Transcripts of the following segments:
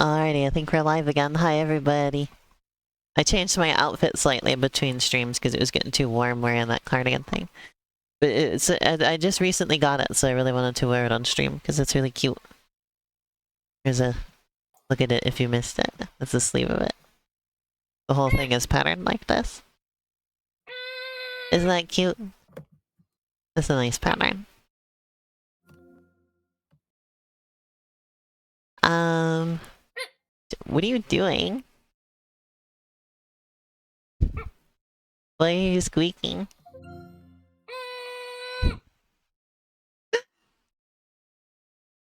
Alrighty, I think we're live again. Hi, everybody. I changed my outfit slightly between streams because it was getting too warm wearing that cardigan thing. But I just recently got it, so I really wanted to wear it on stream because it's really cute. Here's a look at it if you missed it. That's the sleeve of it. The whole thing is patterned like this. Isn't that cute? That's a nice pattern. What are you doing? Why are you squeaking?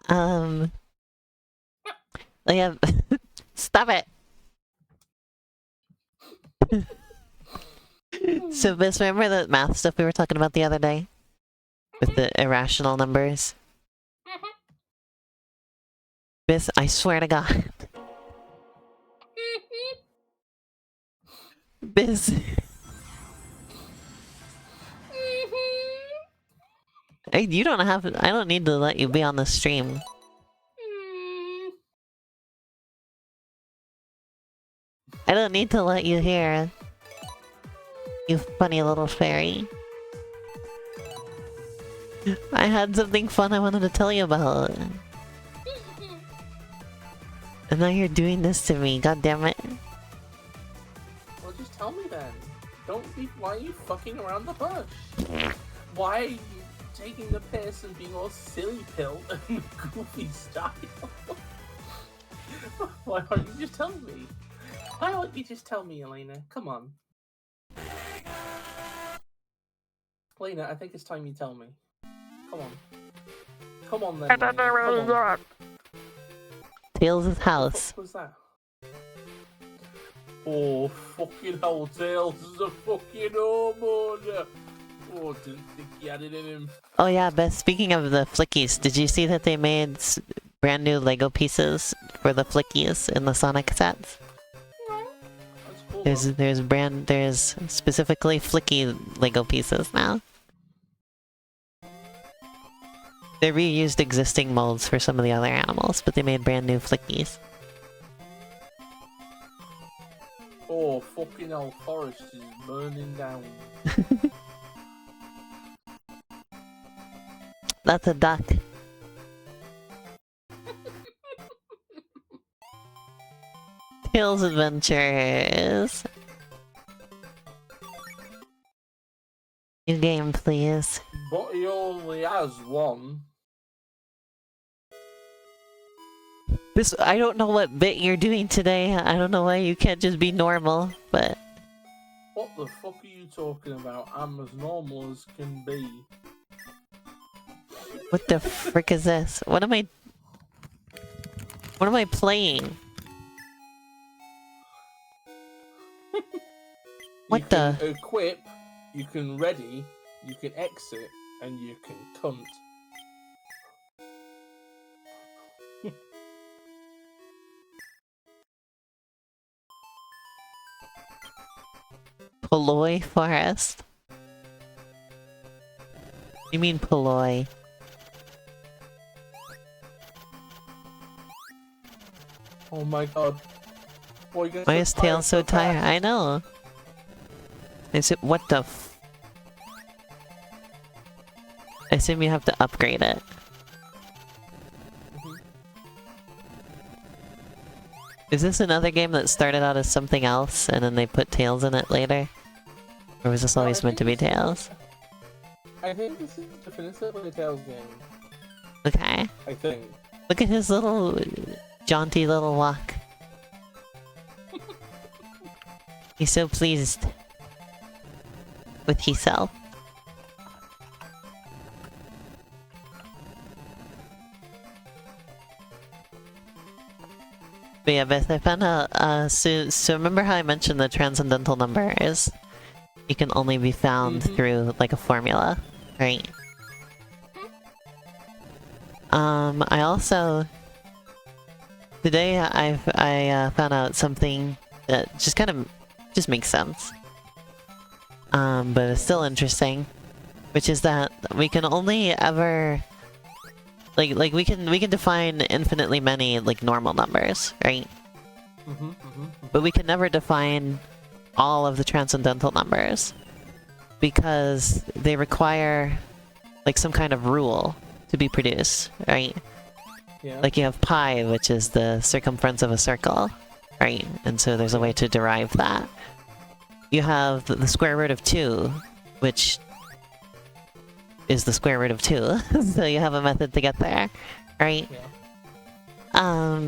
Yeah, stop it! So, Bis, remember the math stuff we were talking about the other day? With the irrational numbers? Bis, I swear to God. Bis. Hey, you don't have I don't need to let you be on the stream. I don't need to let you hear. You funny little fairy. I had something fun I wanted to tell you about. And now you're doing this to me, god damn it. Well, just tell me then. Why are you fucking around the bush? Why are you taking the piss and being all silly pill and goofy style? Why aren't you just telling me? Why don't you just tell me, Elena? Come on. Elena, I think it's time you tell me. Come on. Come on then. I don't know where you are. Tails' house. What was that? Oh, fucking hell, Tails is a fucking homeowner. Oh, didn't think he had it in him. Oh yeah, Beth, speaking of the flickies, did you see that they made brand new Lego pieces for the flickies in the Sonic sets? No. That's cool. There's specifically flicky Lego pieces now. They reused existing molds for some of the other animals, but they made brand new flickies. Oh, fucking hell, forest is burning down. That's a duck. Tails Adventures. New game, please. But he only has one. I don't know what bit you're doing today. I don't know why you can't just be normal, but... What the fuck are you talking about? I'm as normal as can be. What the frick is this? What am I playing? What the? You can equip, you can ready, you can exit, and you can cunt. Poloi Forest? You mean Poloi? Oh my god. Boy, why is Tails so tired? I know. Is it what the f... I assume you have to upgrade it. Is this another game that started out as something else and then they put Tails in it later? Or was this always meant to be Tails? I think this is definitively a Tails game. Okay. I think. Look at his little jaunty little walk. He's so pleased with himself. But yeah, Beth, I found out, so remember how I mentioned the transcendental number is you can only be found through, like, a formula, right? I also... Today I found out something that just kind of just makes sense. But it's still interesting. Which is that we can only ever Like we can define infinitely many like normal numbers, right? But we can never define all of the transcendental numbers because they require like some kind of rule to be produced, right? Yeah. Like you have pi, which is the circumference of a circle, right? And so there's a way to derive that. You have the square root of 2, which is the square root of 2. So you have a method to get there, right? Yeah.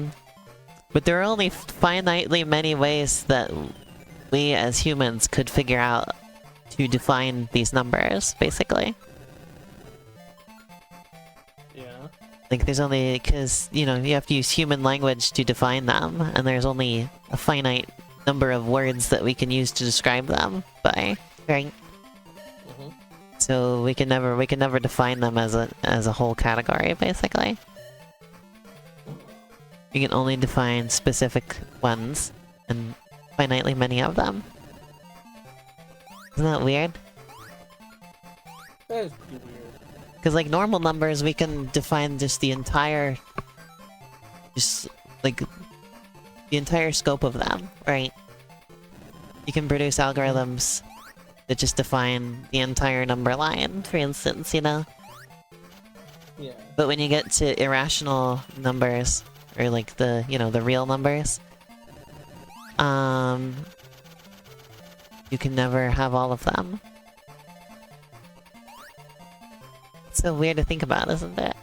But there are only finitely many ways that we as humans could figure out to define these numbers, basically. Yeah. Like there's only, because, you know, you have to use human language to define them, and there's only a finite number of words that we can use to describe them by, right? So we can never define them as a whole category, basically. You can only define specific ones, and finitely many of them. Isn't that weird? That is pretty weird. Because like normal numbers, we can define just the entire, just like the entire scope of them, right? You can produce algorithms that just define the entire number line, for instance, you know? Yeah. But when you get to irrational numbers, or like the, you know, the real numbers, you can never have all of them. It's so weird to think about, isn't it?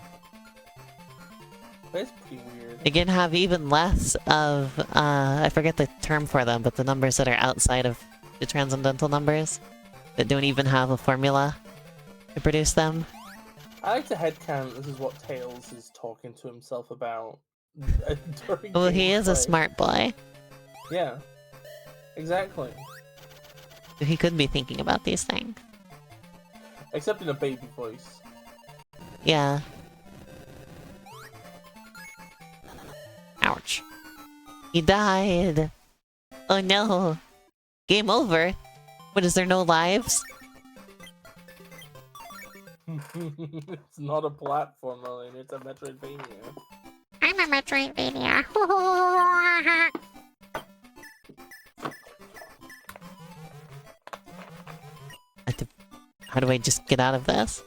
That's pretty weird. You can have even less of, I forget the term for them, but the numbers that are outside of the transcendental numbers, that don't even have a formula to produce them. I like to headcanon this is what Tails is talking to himself about. During Well, he is a gameplay. smart boy. Yeah. Exactly. He could be thinking about these things. Except in a baby voice. Yeah. Ouch. He died. Oh no. Game over. What, is there no lives? It's not a platform, Ellen. It's a Metroidvania. I'm a Metroidvania. How do I just get out of this?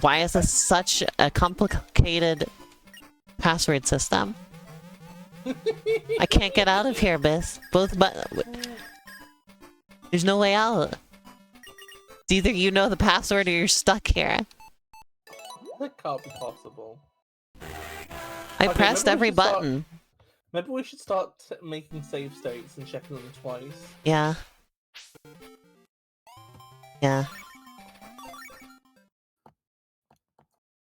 Why is this such a complicated password system? I can't get out of here, Bis. There's no way out. It's either you know the password or you're stuck here. That can't be possible. I Okay, pressed maybe we every should start- button. Maybe we should start making save states and checking them twice. Yeah. Yeah.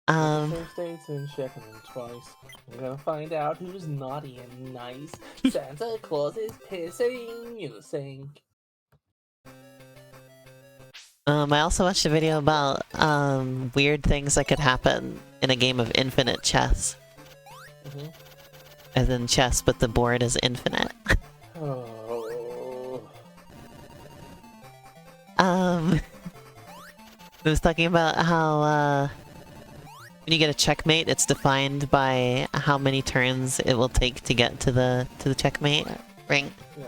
Save states and checking them twice. We're gonna find out who's naughty and nice. Santa Claus is pissing in the sink. I also watched a video about weird things that could happen in a game of infinite chess. As in chess, but the board is infinite. Oh. It was talking about how when you get a checkmate, it's defined by how many turns it will take to get to the checkmate ring. Yeah.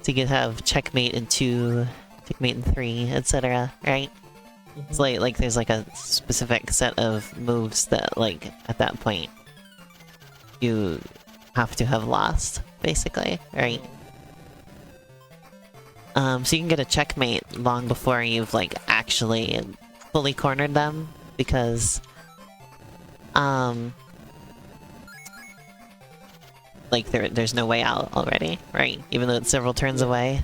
So you could have checkmate in 2, checkmate in 3, etc. Right? It's like there's like a specific set of moves that like at that point you have to have lost, basically, right? So you can get a checkmate long before you've like actually fully cornered them, because like there's no way out already, right? Even though it's several turns away,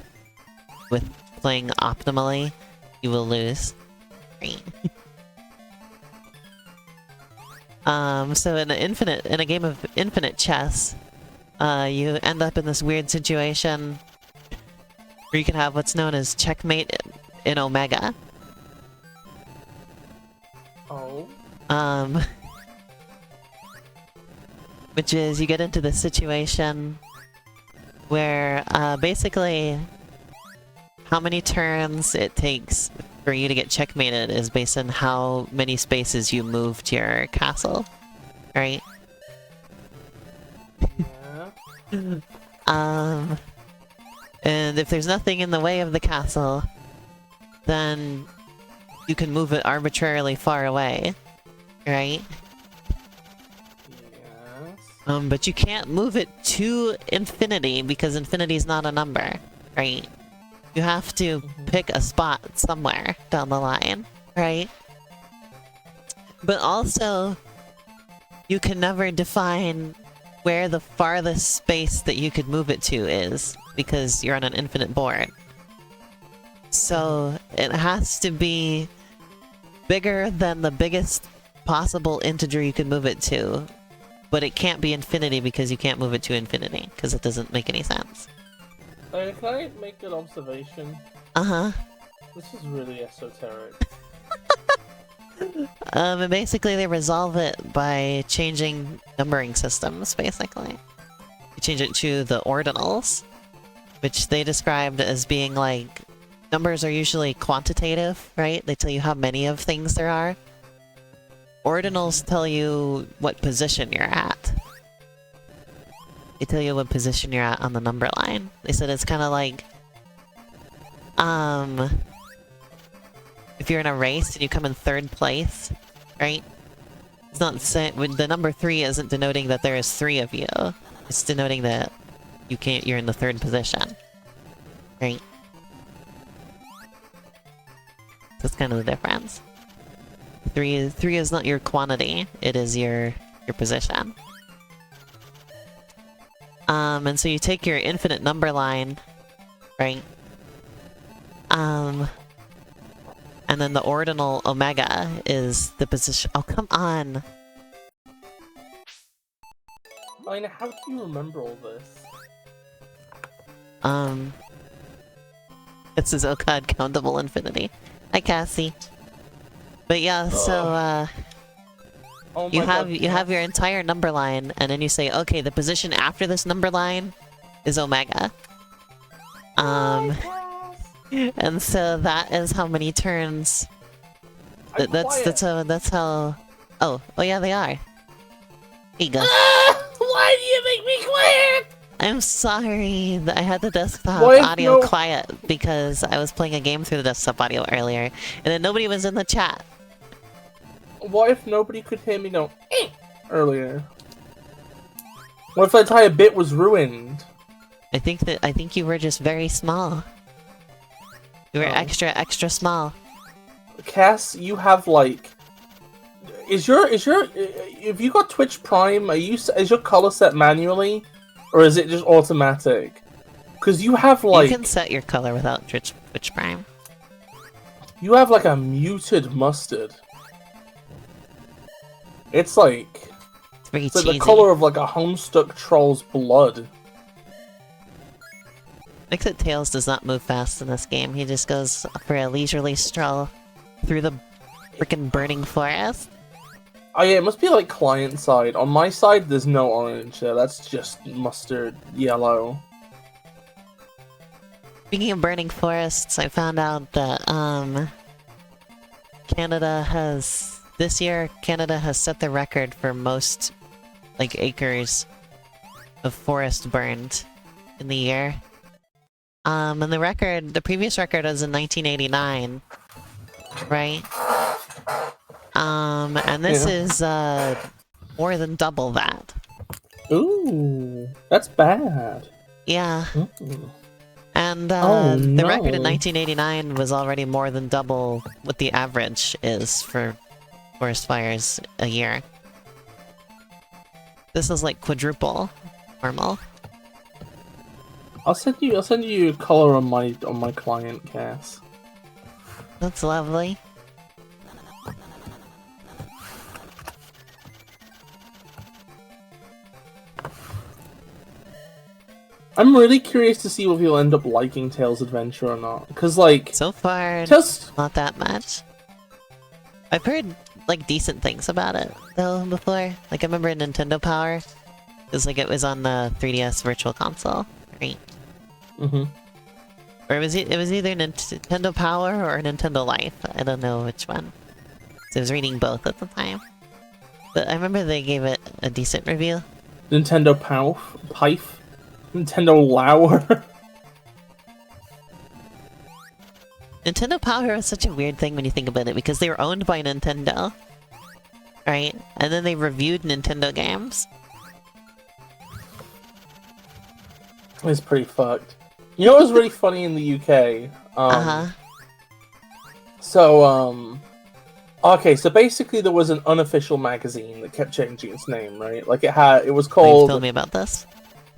with playing optimally, you will lose. Right? So in a game of infinite chess, you end up in this weird situation where you can have what's known as checkmate in Omega. Oh. Which is you get into this situation where basically how many turns it takes for you to get checkmated is based on how many spaces you moved your castle, right? Yeah. And if there's nothing in the way of the castle, then you can move it arbitrarily far away, right? Yes. But you can't move it to infinity because infinity is not a number, right? You have to pick a spot somewhere down the line, right? But also, you can never define where the farthest space that you could move it to is because you're on an infinite board. So it has to be bigger than the biggest possible integer you can move it to, but it can't be infinity because you can't move it to infinity because it doesn't make any sense. Can I make an observation? Uh-huh. This is really esoteric. And basically they resolve it by changing numbering systems, basically. You change it to the ordinals, which they described as being like, numbers are usually quantitative, right? They tell you how many of things there are. Ordinals tell you what position you're at. They tell you what position you're at on the number line. They said it's kind of like, if you're in a race and you come in 3rd place, right? It's not saying the number 3 isn't denoting that there is 3 of you. It's denoting that you're in the 3rd position, right? That's kind of the difference. 3 is not your quantity; it is your position. And so you take your infinite number line, right? And then the ordinal omega is the position. Oh, come on. I mean, how do you remember all this? It says, oh god, countable infinity. Hi, Cassie. But yeah, so, Oh you my have God, your entire number line, and then you say, okay, the position after this number line is omega. And so that is how many turns. That's how. Oh yeah, they are. Here you go. Why do you make me quiet? I'm sorry that I had the desktop What if audio no- quiet because I was playing a game through the desktop audio earlier, and then nobody was in the chat. What if nobody could hear me go earlier? What if the entire bit was ruined? I think you were just very small. You were Oh. extra small. Cass, you have like, if you got Twitch Prime, is your color set manually, or is it just automatic? Because you have like, You can set your color without Twitch Prime. you have like a muted mustard. It's like, It's very it's like cheesy. the color of like a homestuck troll's blood. Except Tails does not move fast in this game. He just goes for a leisurely stroll through the freaking burning forest. Oh yeah, it must be like client side. On my side, there's no orange there. That's just mustard yellow. Speaking of burning forests, I found out that this year Canada has set the record for most like acres of forest burned in the year. And the previous record was in 1989, right? And this is more than double that. Ooh, that's bad. Yeah. Ooh. And Oh, the record in no. 1989 was already more than double what the average is for forest fires a year. This is like quadruple normal. I'll send you color on my client, Cass. That's lovely. I'm really curious to see if you'll end up liking Tails' Adventure or not. Because, like, So far, just not that much. I've heard like decent things about it though before. Like I remember Nintendo Power, because like it was on the 3DS Virtual Console, right? mm-hmm. Or it was either Nintendo Power or Nintendo Life. I don't know which one. So I was reading both at the time. But I remember they gave it a decent review. Nintendo Pife? Nintendo Lauer? Nintendo Power is such a weird thing when you think about it, because they were owned by Nintendo. Right? And then they reviewed Nintendo games. It's pretty fucked. You know what was really funny in the UK? Okay, so basically there was an unofficial magazine that kept changing its name, right? Like it was Oh, called... you told me about this?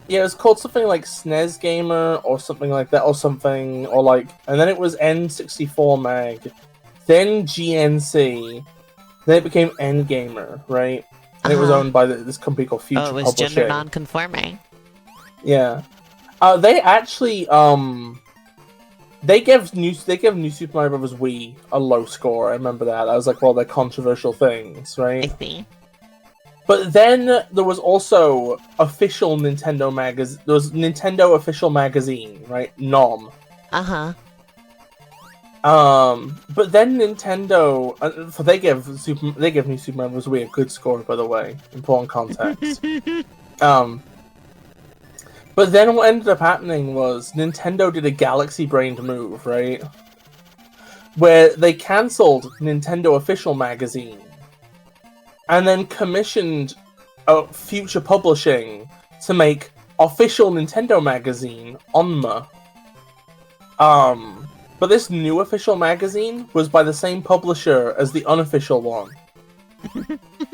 Yeah, it was called something like SNES Gamer or something like that, or something, or like... And then it was N64 Mag, then GNC, then it became N Gamer, right? And it was owned by this company called Future Publishing. Oh, it was Publishing. gender non-conforming. Yeah. They actually, they gave New Super Mario Bros. Wii a low score. I remember that. I was like, well, they're controversial things, right? I see. But then there was also official Nintendo magazine. There was Nintendo official magazine, right? NOM. But then Nintendo, they give New Super Mario Bros. Wii a good score, by the way. Important context. But then what ended up happening was Nintendo did a galaxy-brained move, right? Where they cancelled Nintendo Official Magazine and then commissioned Future Publishing to make official Nintendo Magazine, Onma. But this new official magazine was by the same publisher as the unofficial one.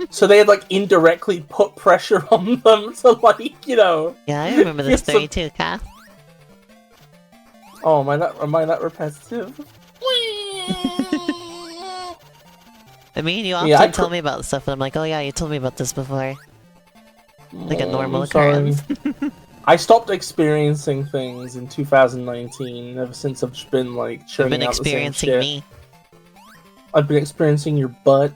So they had, like, indirectly put pressure on them to, like, you know... Yeah, I remember this story too, Kath. Oh, am I that repetitive? I mean, you often tell me about stuff, and I'm like, oh yeah, you told me about this before. Like a normal occurrence. I stopped experiencing things in 2019, ever since I've just been, like, churning out the same shit. You've been experiencing me. I've been experiencing your butt.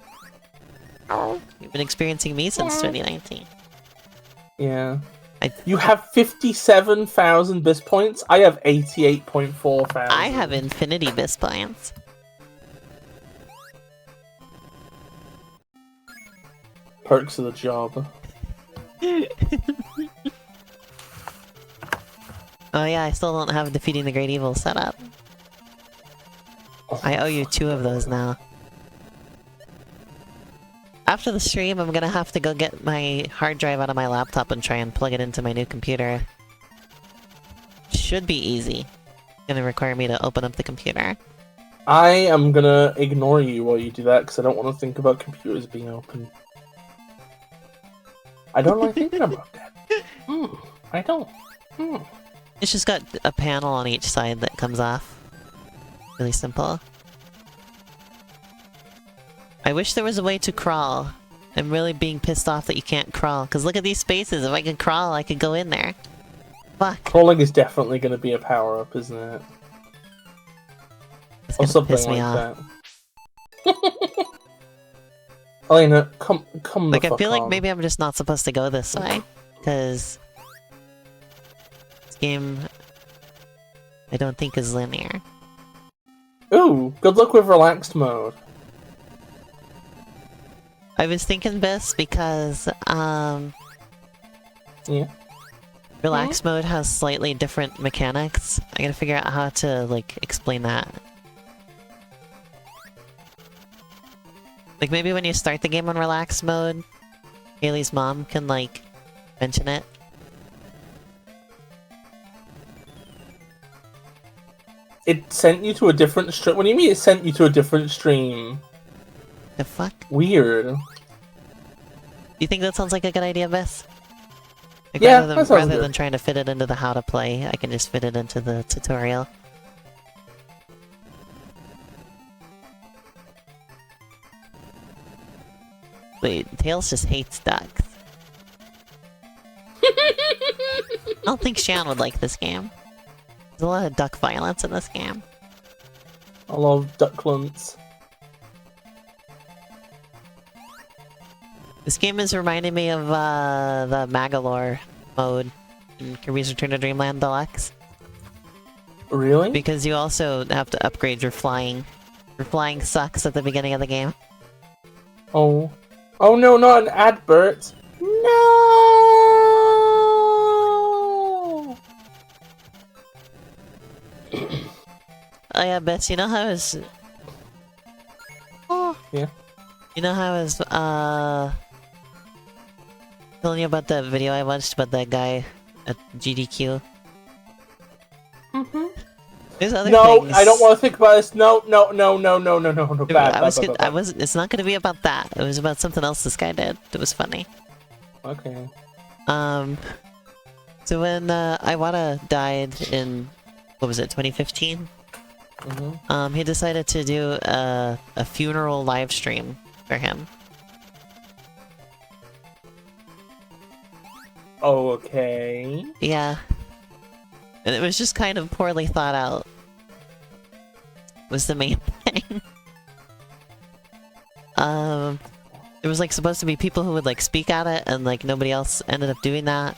You've been experiencing me since 2019. Yeah. You have 57,000 BIS points? I have 88.4 thousand. I have infinity BIS points. Perks of the job. Oh yeah, I still don't have Defeating the Great Evil set up. I owe you 2 of those now. After the stream, I'm gonna have to go get my hard drive out of my laptop and try and plug it into my new computer. Should be easy. It's gonna require me to open up the computer. I am gonna ignore you while you do that, because I don't want to think about computers being open. I don't like thinking about that. I don't. It's just got a panel on each side that comes off. Really simple. I wish there was a way to crawl. I'm really being pissed off that you can't crawl. Because look at these spaces. If I could crawl, I could go in there. Fuck. Crawling is definitely going to be a power-up, isn't it? It's Or gonna something piss me like off. that. Elena, come Like, the I fuck feel like on. maybe I'm just not supposed to go this way. Because... this game... I don't think is linear. Ooh, good luck with relaxed mode. I was thinking this because, Yeah. Relax mode has slightly different mechanics. I gotta figure out how to, like, explain that. Like, maybe when you start the game on relax mode, Haley's mom can, like, mention it. It sent you to a different stream. What do you mean it sent you to a different stream? The fuck? Weird. Do you think that sounds like a good idea, Bess? Like, Yeah, rather that sounds than good. trying to fit it into the how to play, I can just fit it into the tutorial. Wait, Tails just hates ducks. I don't think Shan would like this game. There's a lot of duck violence in this game. I love ducklings. This game is reminding me of the Magalore mode in Kirby's Return to Dreamland Deluxe. Really? Because you also have to upgrade your flying. Your flying sucks at the beginning of the game. Oh. Oh no, not an advert! No! Oh yeah, Bess, you know how I was... Oh. Yeah? You know how I was, telling you about that video I watched about that guy at GDQ? Mm-hmm. There's other No, things. I don't want to think about this. No, no, no, no, no, no, no, no. Bad, I was bad, gonna, bad, I was. It's not gonna be about that. It was about something else this guy did. It was funny. Okay. So when Iwata died in, what was it, 2015? Mm-hmm. He decided to do a funeral live stream for him. Okay. Yeah. And it was just kind of poorly thought out. Was the main thing. There was like supposed to be people who would like speak at it, and like nobody else ended up doing that.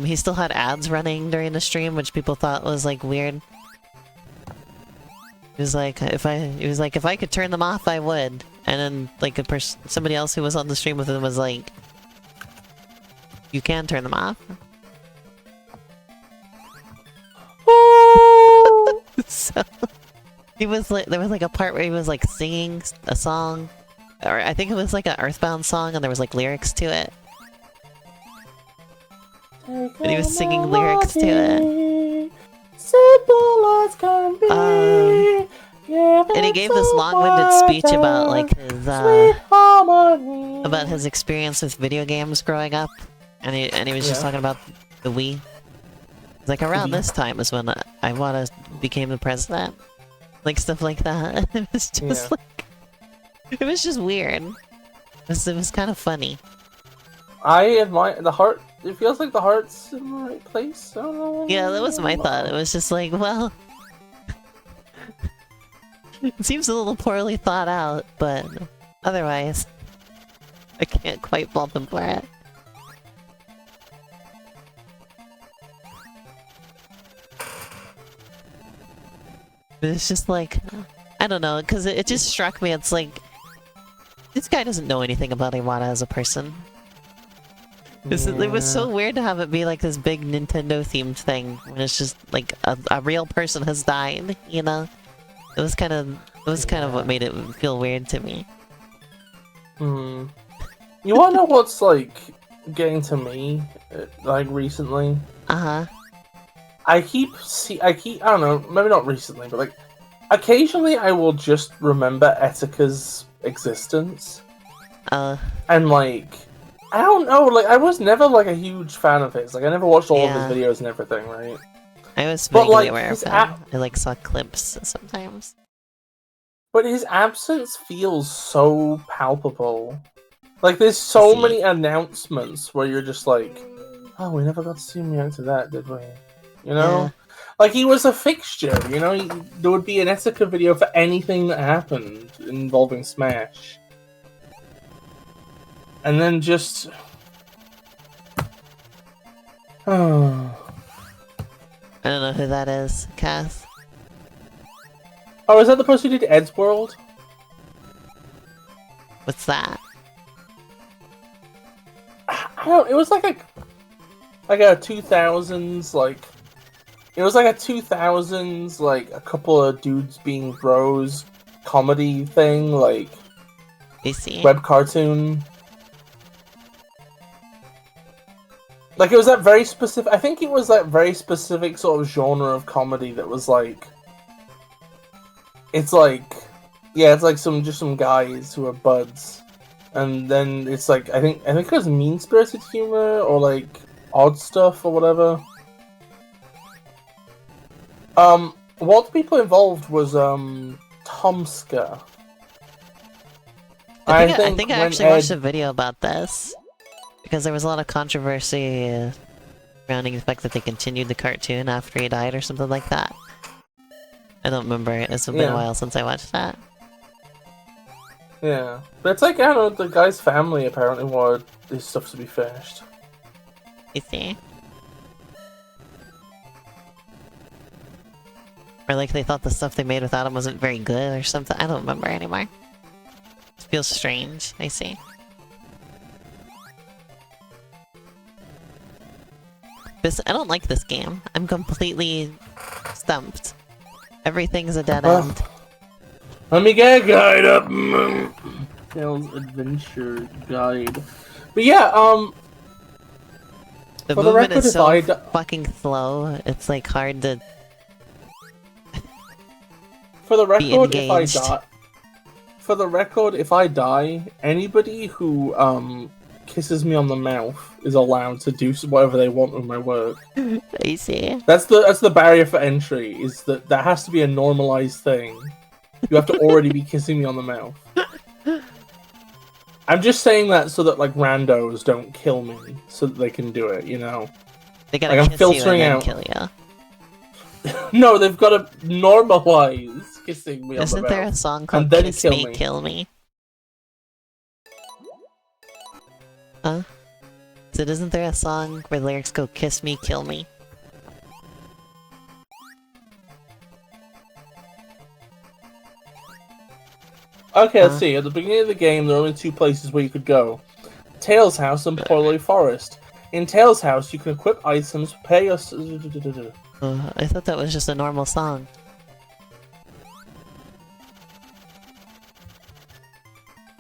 He still had ads running during the stream, which people thought was like weird. He was like, if I could turn them off, I would. And then like somebody else who was on the stream with him was like, you can turn them off. So he was like, there was like a part where he was like singing a song, or I think it was like an Earthbound song, and there was like lyrics to it. And he was singing lyrics to it. Simple as can be. And he gave this long-winded speech about like his about his experience with video games growing up, and he was just talking about the Wii. It's like around this time is when Iwata became the president, like stuff like that. It was just like, it was just weird. It was kind of funny. I admire the heart. It feels like the heart's in the right place. I don't know. Yeah, that was my thought. It was just like, well, it seems a little poorly thought out, but otherwise, I can't quite fault them for it. But it's just like, I don't know, because it just struck me, it's like, this guy doesn't know anything about Iwata as a person. It was so weird to have it be like this big Nintendo themed thing, when it's just like a real person has died, you know? It was kind of what made it feel weird to me. Hmm. You wanna know what's like getting to me, like recently? Uh-huh. I don't know, maybe not recently, but like, occasionally I will just remember Etika's existence. And like, I don't know, like, I was never like a huge fan of his. Like, I never watched all of his videos and everything, right? I was vaguely aware of that. I like saw clips sometimes. But his absence feels so palpable. Like, there's so many announcements where you're just like, oh, we never got to see him react to that, did we? You know? Yeah. Like, he was a fixture, you know? There would be an Etika video for anything that happened involving Smash. And then just... Oh. I don't know who that is, Cass. Oh, is that the person who did Ed's World? What's that? I don't... It was like a 2000s, like... It was like a 2000s, like, a couple of dudes being bros comedy thing, like... Web cartoon. Like, it was that very specific... I think it was that very specific sort of genre of comedy that was like... It's like... Yeah, it's like just some guys who are buds. And then it's like... I think it was mean-spirited humor, or like... odd stuff, or whatever. One of the people involved was, Tomska. I think I actually watched a video about this. Because there was a lot of controversy surrounding the fact that they continued the cartoon after he died or something like that. I don't remember. It's been a while since I watched that. Yeah. But it's like, I don't know, the guy's family apparently wanted this stuff to be finished. You see? Or like they thought the stuff they made without him wasn't very good or something. I don't remember anymore. It feels strange. I see. I don't like this game. I'm completely stumped. Everything's a dead end. Let me get a guide up. Tails Adventure Guide. But yeah, The for the movement record, is if so I fucking slow. It's like hard to for the record, if I engaged. die, for the record, if I die, anybody who kisses me on the mouth is allowed to do whatever they want with my work. I see. That's the barrier for entry. Is that has to be a normalized thing. You have to already be kissing me on the mouth. I'm just saying that so that like randos don't kill me, so that they can do it. You know, They gotta like, I'm kiss you and filtering then out. kill you. No, they've got to normalize kissing me on the Isn't mouth. there a song called and then Kiss kill Me, me. Kill Me? Huh? So isn't there a song where lyrics go Kiss Me, Kill Me? Okay, let's see. At the beginning of the game, there are only two places where you could go. Tails' house and Poirot Forest. In Tails' house, you can equip items, pay your... I thought that was just a normal song.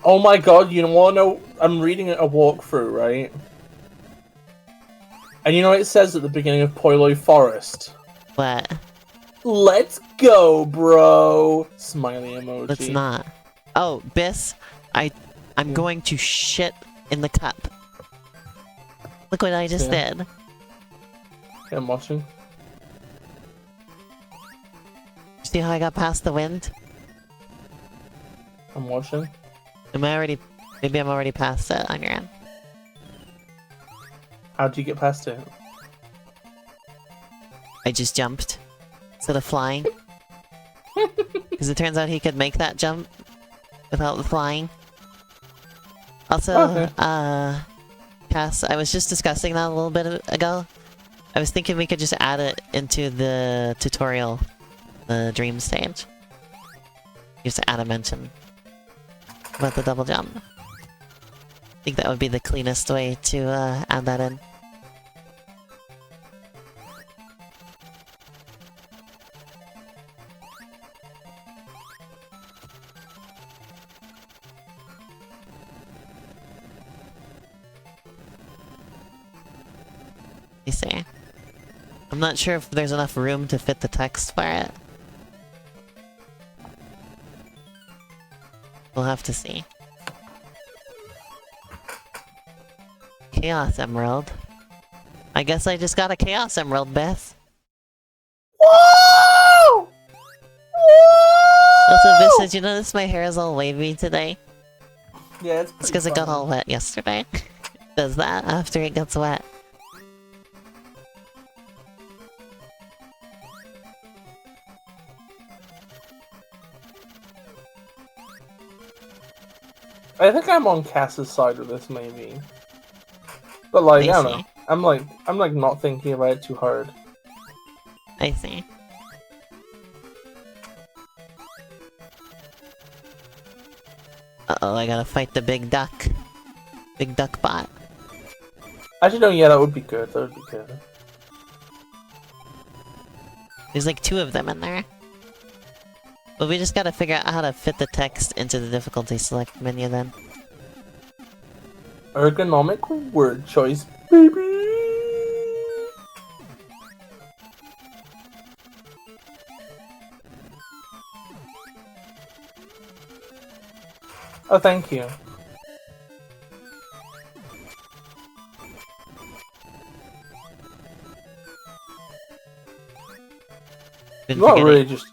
Oh my god, you wanna know... I'm reading a walkthrough, right? And you know what it says at the beginning of Poirot Forest? What? Let's go, bro! Smiley emoji. Let's not. Oh, Biss, I'm going to shit in the cup. Look what I just did. Okay, I'm watching. See how I got past the wind? I'm watching. Am I already... Maybe I'm already past it on your end. How'd you get past it? I just jumped. Instead of flying. Because it turns out he could make that jump without the flying. Also, Okay. Cass, I was just discussing that a little bit ago. I was thinking we could just add it into the tutorial, the dream stage. Just add a mention about the double jump. I think that would be the cleanest way to add that in. You see. I'm not sure if there's enough room to fit the text for it. We'll have to see. Chaos Emerald. I guess I just got a Chaos Emerald, Beth. Whoa! Also, Beth, did you notice my hair is all wavy today? Yeah, It's because it got all wet yesterday. It does that after it gets wet. I think I'm on Cass's side with this, maybe. But like, I don't know. I'm like not thinking about it too hard. I see. Uh-oh, I gotta fight the big duck. Big duck bot. Actually, no, yeah, that would be good. That would be good. There's like 2 of them in there. But we just gotta figure out how to fit the text into the difficulty select menu then. Ergonomic word choice, baby! Oh, thank you. Not really just...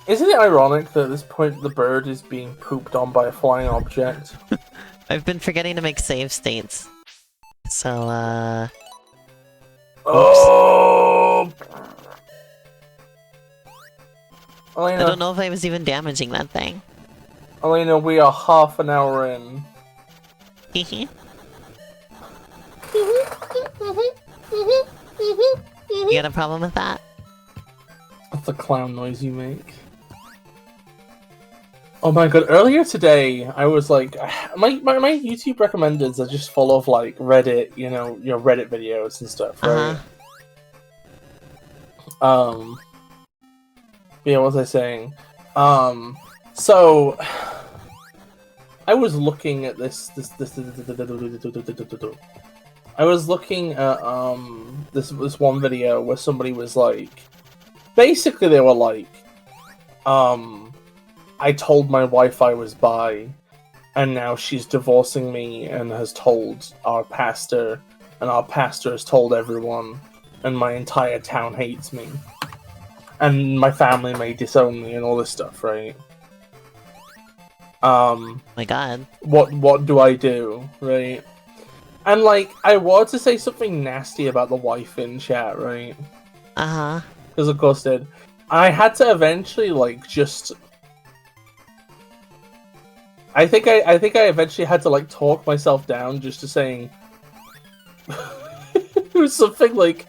Isn't it ironic that at this point the bird is being pooped on by a flying object? I've been forgetting to make save states. So, Oh! Elena, I don't know if I was even damaging that thing. Elena, we are half an hour in. Hehe. You got a problem with that? love the clown noise you make. Oh my god, earlier today, I was like... My YouTube recommendeds are just full of, like, Reddit, you know, your Reddit videos and stuff, right? Yeah, what was I saying? So... I was looking at this... I was looking at, this one video where somebody was like... Basically, they were like... I told my wife I was bi, and now she's divorcing me and has told our pastor, and our pastor has told everyone, and my entire town hates me. And my family may disown me and all this stuff, right? My god. What do I do, right? And, like, I wanted to say something nasty about the wife in chat, right? Because of course did. I had to eventually, like, just... I think I eventually had to, like, talk myself down just to saying... It was something like...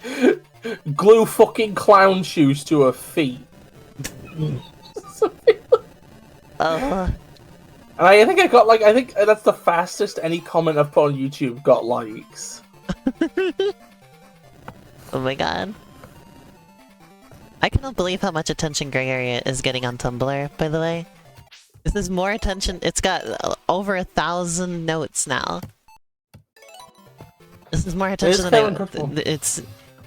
Glue fucking clown shoes to her feet. Something like... And I think I got, like, I think that's the fastest any comment I've put on YouTube got likes. Oh my god. I cannot believe how much attention Gray Area is getting on Tumblr, by the way. This is more attention. It's got over 1,000 notes now. This is more attention than it's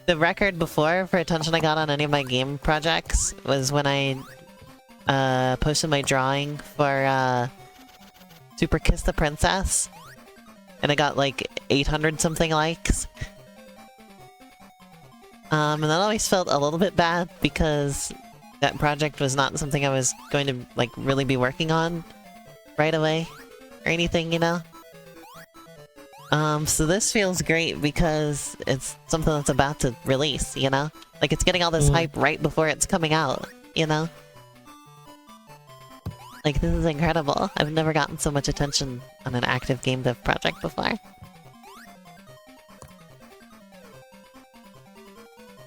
the record before for attention I got on any of my game projects was when I posted my drawing for Super Kiss the Princess, and I got like 800 something likes. And that always felt a little bit bad because that project was not something I was going to, like, really be working on right away or anything, you know? So this feels great because it's something that's about to release, you know? Like, it's getting all this hype right before it's coming out, you know? Like, this is incredible. I've never gotten so much attention on an active game dev project before.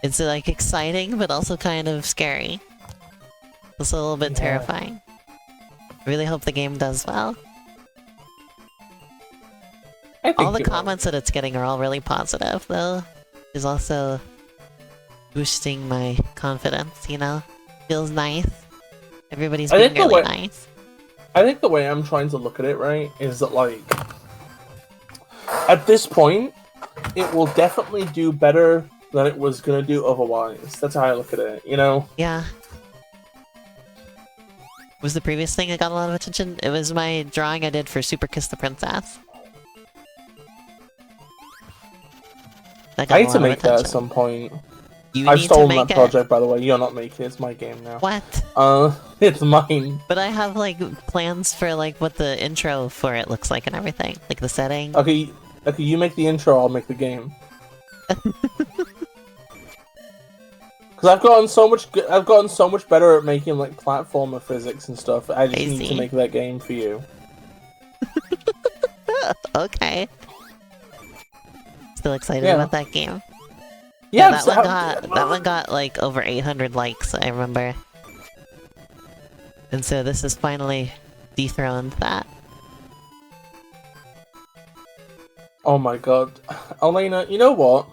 It's, like, exciting, but also kind of scary. It's a little bit terrifying. I really hope the game does well. All the comments that it's getting are all really positive, though. Is also boosting my confidence, you know? Feels nice. Everybody's being really nice. I think the way I'm trying to look at it, right, is that, like... At this point, it will definitely do better than it was gonna do otherwise. That's how I look at it, you know? Yeah. Was the previous thing that got a lot of attention? It was my drawing I did for Super Kiss the Princess. I need to make that at some point. I've stolen that project, by the way. You're not making it. It's my game now. What? It's mine. But I have, like, plans for, like, what the intro for it looks like and everything. Like, the setting. Okay, you make the intro, I'll make the game. Because I've gotten so much better at making, like, platformer physics and stuff. I just need to make that game for you. Okay. Still excited about that game. Yeah, that one got like over 800 likes, I remember. And so this has finally dethroned that. Oh my god. Elena, you know what?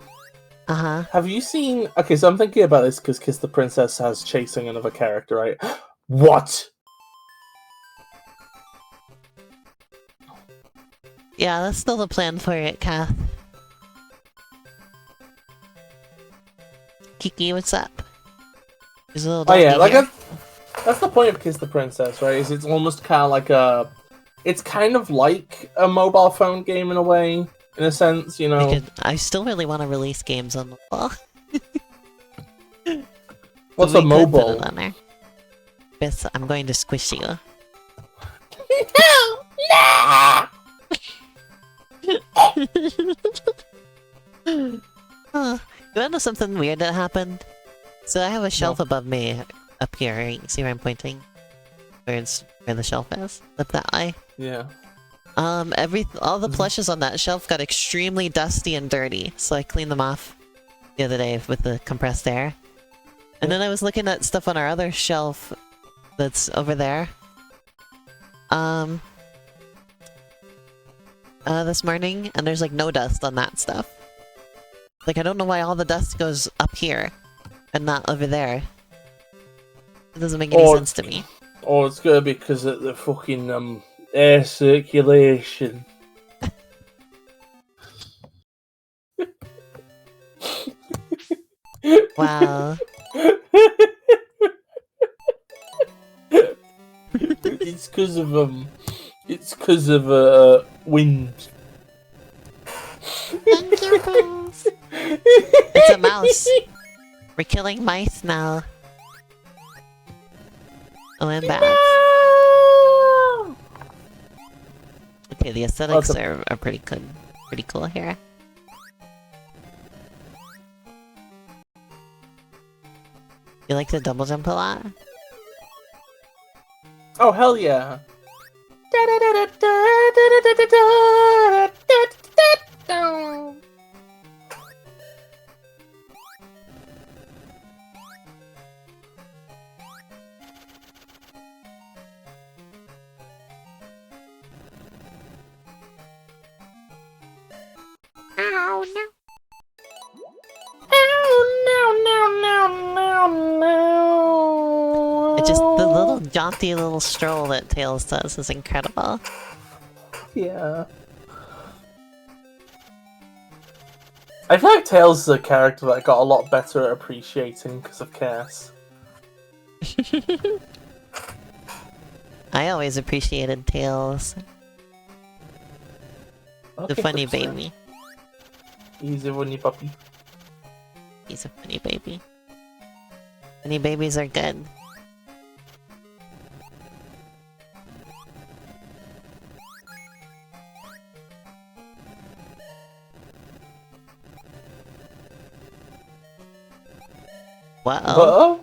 Have you seen... Okay, so I'm thinking about this because Kiss the Princess has chasing another character, right? What? Yeah, that's still the plan for it, Kath. Kiki, what's up? There's a little yeah, like here. that's the point of Kiss the Princess, right? Is it's almost kind of like a... It's kind of like a mobile phone game in a way, in a sense, you know? I still really want to release games on mobile. What's a mobile? On there. Beth, I'm going to squish you. Oh, you wanna know something weird that happened? So I have a shelf above me, up here, right? You see where I'm pointing? Where the shelf is? Up that eye? Yeah. All the plushes on that shelf got extremely dusty and dirty, so I cleaned them off the other day with the compressed air. And then I was looking at stuff on our other shelf that's over there. This morning, and there's like no dust on that stuff. Like, I don't know why all the dust goes up here and not over there. It doesn't make any sense to me. Oh, it's gonna be because of the fucking air circulation. Wow. It's because of wind. Thank you, Prince. It's a mouse. We're killing mice now. Oh, and bats. No! Okay, the aesthetics are pretty good. Pretty cool here. You like to double jump a lot? Oh, hell yeah. Oh, no. It's just the little jaunty little stroll that Tails does is incredible. Yeah. I feel like Tails is a character that got a lot better at appreciating because of Cass. I always appreciated Tails. Okay, The funny 100%. baby. He's a funny puppy. He's a funny baby. Funny babies are good. Wow. Uh-oh.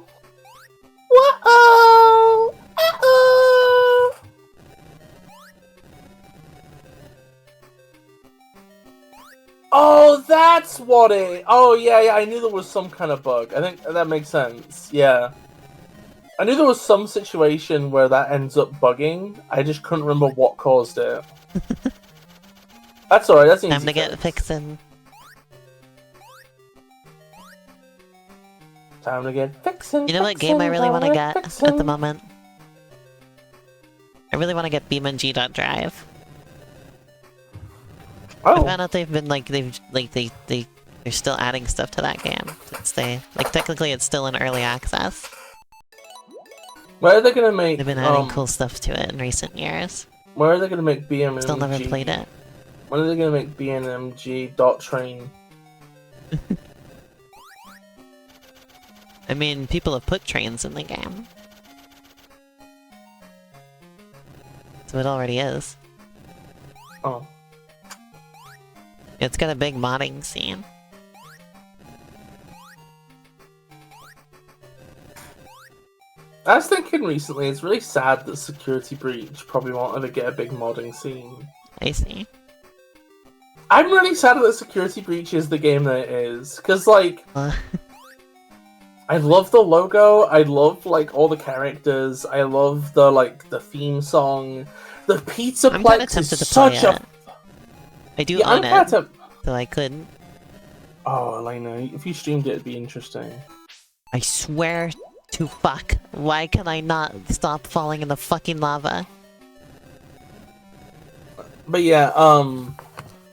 Whoa! Uh-oh! Oh, that's what it... Oh, yeah, I knew there was some kind of bug. I think that makes sense. Yeah. I knew there was some situation where that ends up bugging. I just couldn't remember what caused it. That's alright, that's an easy Time to get fix. fixin'. Time to get fixin'. You know what game I really want to get at the fixin'. moment? I really want to get BeamNG.drive. I Oh, found out they're still adding stuff to that game. Technically it's still in early access. where are they gonna make? They've been adding cool stuff to it in recent years. Where are they gonna make BMMG? Still never played it. When are they gonna make BMMG dot train? I mean, people have put trains in the game. So it already is. Oh, It's got a big modding scene. I was thinking recently. It's really sad that Security Breach probably won't ever get a big modding scene. I see. I'm really sad that Security Breach is the game that it is, because like I love the logo. I love like all the characters. I love the theme song. The Pizza I'm kinda Plex tempted is to play such it. a. I do Yeah, own I'm it, kinda... so I could. Oh, Elena, if you streamed it, it'd be interesting. I swear to fuck. Why can I not stop falling in the fucking lava? But yeah,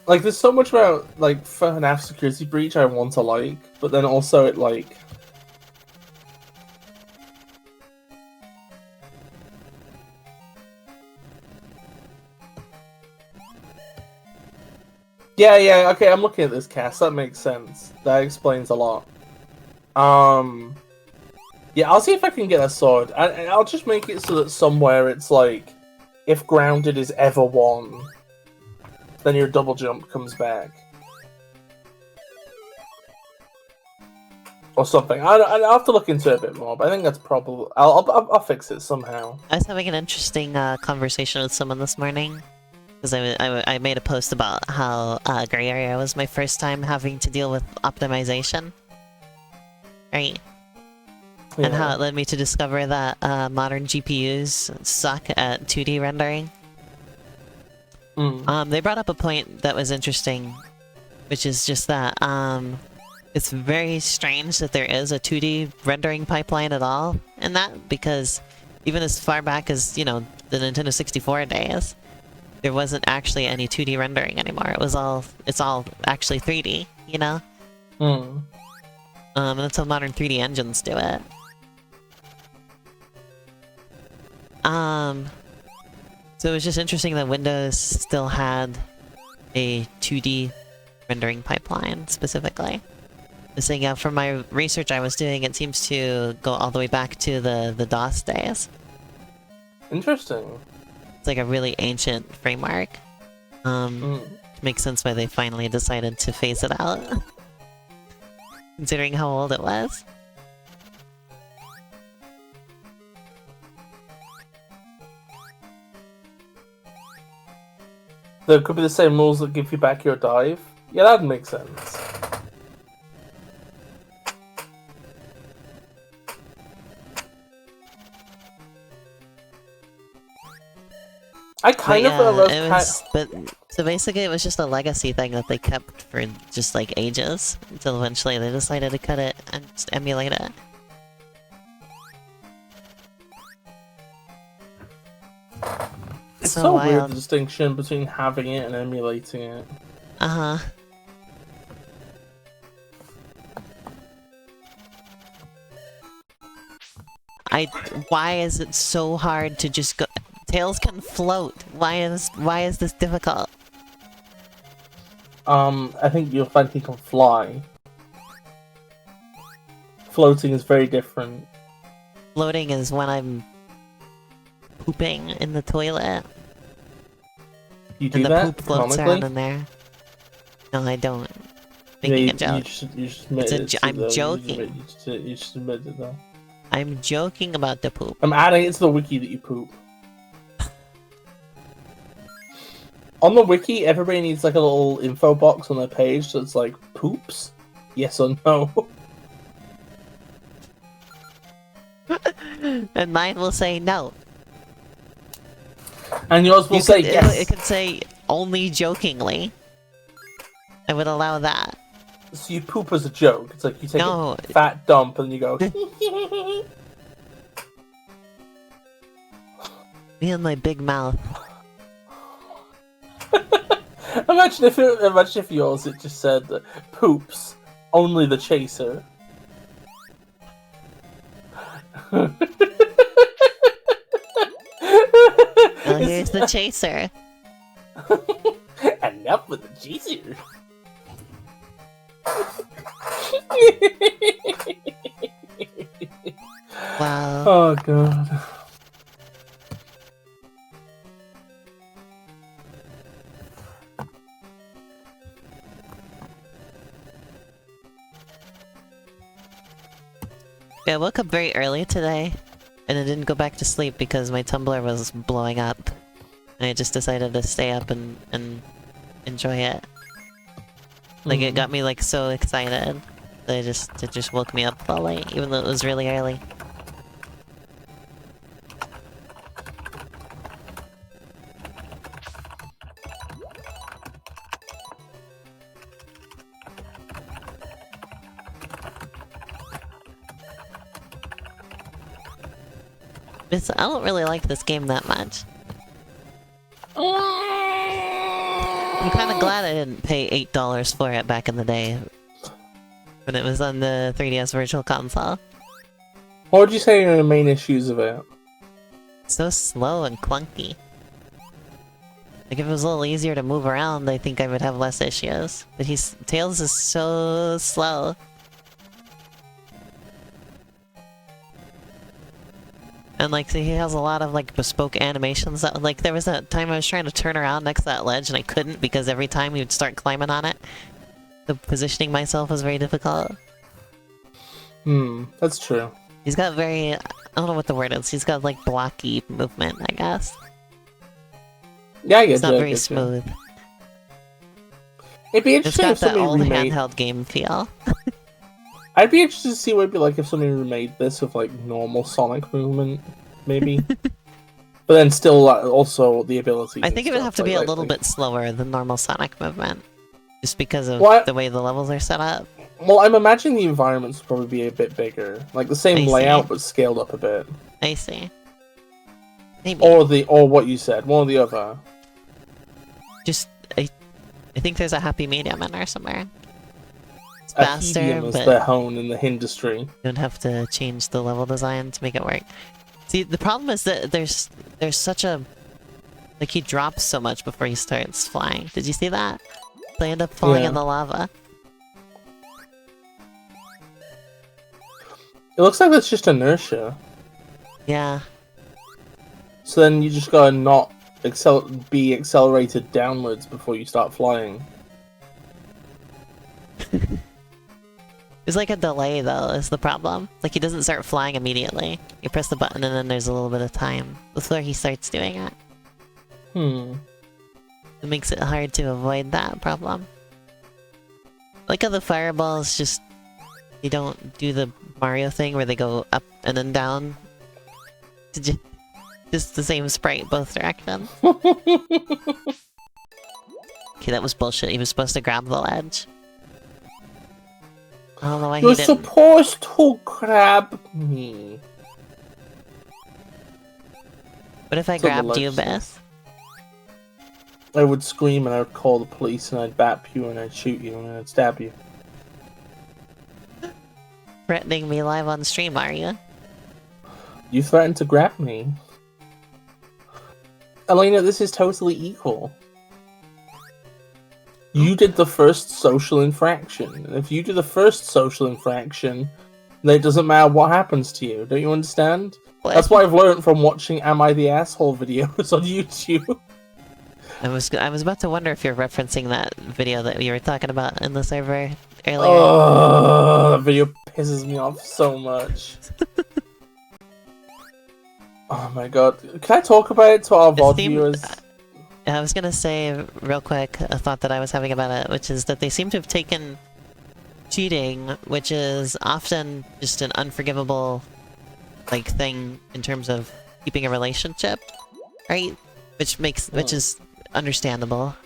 like there's so much about like FNAF Security Breach I want to like, but then also it like. Yeah, okay, I'm looking at this cast. That makes sense. That explains a lot. Yeah, I'll see if I can get a sword. And I'll just make it so that somewhere it's like, if grounded is ever won, then your double jump comes back. Or something. I'll have to look into it a bit more, but I think that's probably... I'll fix it somehow. I was having an interesting conversation with someone this morning. Because I made a post about how Gray Area was my first time having to deal with optimization. Right? and how it led me to discover that modern GPUs suck at 2D rendering. They brought up a point that was interesting, which is just that it's very strange that there is a 2D rendering pipeline at all in that, because even as far back as, you know, the Nintendo 64 days, there wasn't actually any 2D rendering anymore. It's all actually 3D, you know? And that's how modern 3D engines do it. So it was just interesting that Windows still had a 2D rendering pipeline, specifically. I was saying, yeah, from my research I was doing, it seems to go all the way back to the DOS days. Interesting. It's like a really ancient framework. Makes sense why they finally decided to phase it out. Considering how old it was. There could be the same rules that give you back your dive. Yeah, that makes sense. I kind of so basically it was just a legacy thing that they kept for just like ages, until eventually they decided to cut it and just emulate it. It's so weird, the distinction between having it and emulating it. Uh-huh. Why is it so hard to just go... Tails can float. Why is this difficult? I think you'll find he can fly. Floating is very different. Floating is when I'm pooping in the toilet. You do that? And the poop floats around in there. No, I don't. Making a joke. I'm joking. You just admit it, though. I'm joking about the poop. I'm adding it to the wiki that you poop. On the wiki, everybody needs like a little info box on their page that's like, poops? Yes or no? And mine will say no. And yours will say yes. It could say only jokingly. I would allow that. So you poop as a joke. It's like you take a fat dump and you go. Me and my big mouth. Imagine if yours it just said poops, only the chaser. Well, here's the chaser. Enough with the chaser. Wow. Oh god. Yeah, I woke up very early today, and I didn't go back to sleep because my Tumblr was blowing up. And I just decided to stay up and enjoy it. Like, it got me, like, so excited that it just woke me up all late, even though it was really early. I don't really like this game that much. I'm kind of glad I didn't pay $8 for it back in the day, when it was on the 3DS Virtual Console. What would you say are the main issues of it? So slow and clunky. Like, if it was a little easier to move around, I think I would have less issues. But Tails is so slow. And, like, he has a lot of, like, bespoke animations that, like, there was a time I was trying to turn around next to that ledge and I couldn't because every time he would start climbing on it, the positioning myself was very difficult. That's true. He's got very, I don't know what the word is, he's got, like, blocky movement, I guess. Yeah, I guess it's not very smooth. It'd be interesting it's got if somebody that old remade... handheld game feel. I'd be interested to see what it'd be like if somebody remade this with like normal Sonic movement, maybe. But then still also the ability. I think it would have to be a little bit slower than normal Sonic movement. Just because of the way the levels are set up. Well, I'm imagining the environments would probably be a bit bigger. Like the same layout, but scaled up a bit. I see. Maybe. Or what you said, one or the other. Just, I think there's a happy medium in there somewhere. It's faster, is but the hone in the industry. You don't have to change the level design to make it work. See, the problem is that there's such a... Like, he drops so much before he starts flying. Did you see that? They end up falling in the lava. It looks like that's just inertia. Yeah. So then you just gotta not be accelerated downwards before you start flying. There's like a delay though, is the problem. Like he doesn't start flying immediately. You press the button and then there's a little bit of time before he starts doing it. It makes it hard to avoid that problem. Like how the fireballs just... You don't do the Mario thing where they go up and then down. Just the same sprite both directions. Okay, that was bullshit. He was supposed to grab the ledge. I don't know why he didn't. You're supposed to grab me. What if I grabbed you, Beth? I would scream and I would call the police and I'd bap you and I'd shoot you and I'd stab you. Threatening me live on stream, are you? You threatened to grab me. Elena, this is totally equal. You did the first social infraction. And if you do the first social infraction, then it doesn't matter what happens to you. Don't you understand? What? That's what I've learned from watching Am I the Asshole videos on YouTube. I was about to wonder if you're referencing that video that you were talking about in the server earlier. Oh, that video pisses me off so much. Oh my god. Can I talk about it to our VOD viewers? I was gonna say, real quick, a thought that I was having about it, which is that they seem to have taken cheating, which is often just an unforgivable, like, thing in terms of keeping a relationship, right? Which is understandable,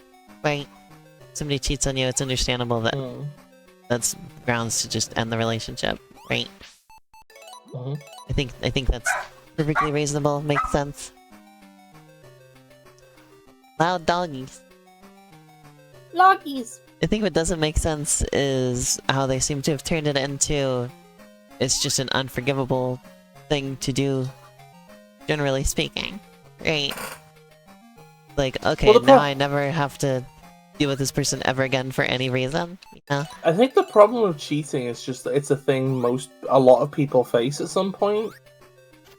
right? Somebody cheats on you, it's understandable that that's grounds to just end the relationship, right? I think that's perfectly reasonable, makes sense. Loud doggies. Loggies. I think what doesn't make sense is how they seem to have turned it into it's just an unforgivable thing to do, generally speaking, right? Like, okay, now I never have to deal with this person ever again for any reason, you know? I think the problem with cheating is just that it's a thing a lot of people face at some point,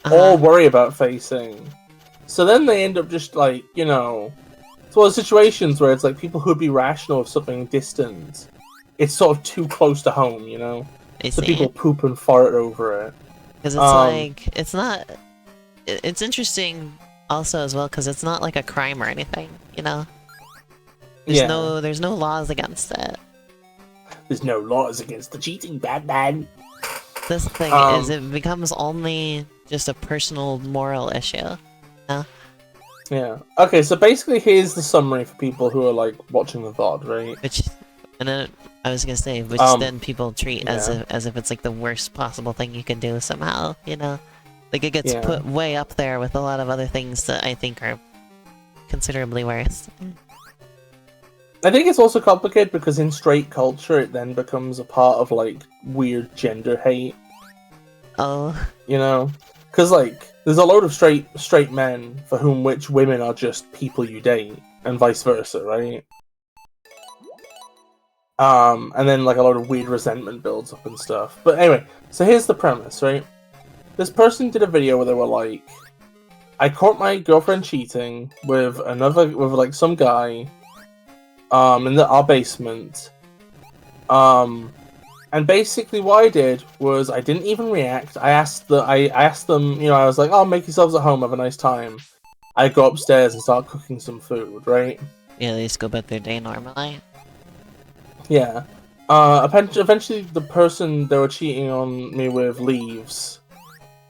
or worry about facing. So then they end up just like, you know, it's one of the situations where it's like people who'd be rational of something distant. It's sort of too close to home, you know? So people poop and fart over it. Because it's like, it's not... It's interesting also as well, because it's not like a crime or anything, you know? There's no laws against it. There's no laws against the cheating, Batman! This thing is, it becomes only just a personal moral issue. Yeah. Okay, so basically here's the summary for people who are, like, watching the VOD, right? And then, I was gonna say, then people treat as if it's, like, the worst possible thing you can do somehow, you know? Like, it gets put way up there with a lot of other things that I think are considerably worse. I think it's also complicated because in straight culture it then becomes a part of, like, weird gender hate. Oh. You know? Because, like, there's a load of straight men for whom which women are just people you date, and vice versa, right? And then, like, a lot of weird resentment builds up and stuff. But anyway, so here's the premise, right? This person did a video where they were like, I caught my girlfriend cheating with like, some guy, in our basement. And basically what I did was I didn't even react. I asked them, you know, I was like, oh, make yourselves at home, have a nice time. I go upstairs and start cooking some food, right? Yeah, they just go about their day normally. Yeah. Eventually the person they were cheating on me with leaves,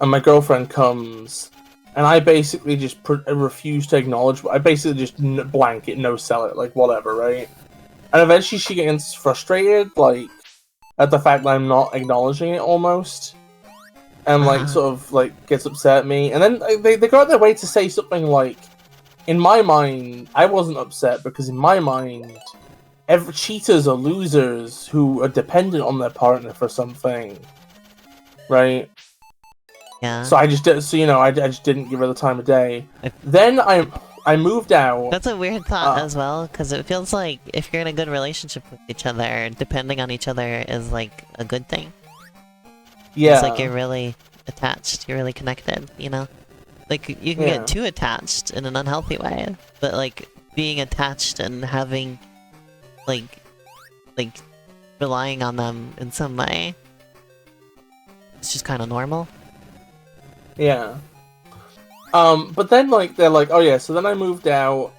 and my girlfriend comes, and I basically just refuse to acknowledge. I basically just blank it, no sell it, like whatever, right? And eventually she gets frustrated, like at the fact that I'm not acknowledging it almost, and like sort of like gets upset at me. And then they go out their way to say something like, "In my mind, I wasn't upset because in my mind, cheaters are losers who are dependent on their partner for something." Right? Yeah. So I just did. So I just didn't give her the time of day. Then I moved out. That's a weird thought as well, because it feels like if you're in a good relationship with each other, depending on each other is like a good thing. Yeah. It's like you're really attached, you're really connected, you know? Like, you can get too attached in an unhealthy way, but like, being attached and having, like, relying on them in some way, it's just kind of normal. Yeah. But then, like, they're like, oh yeah, so then I moved out,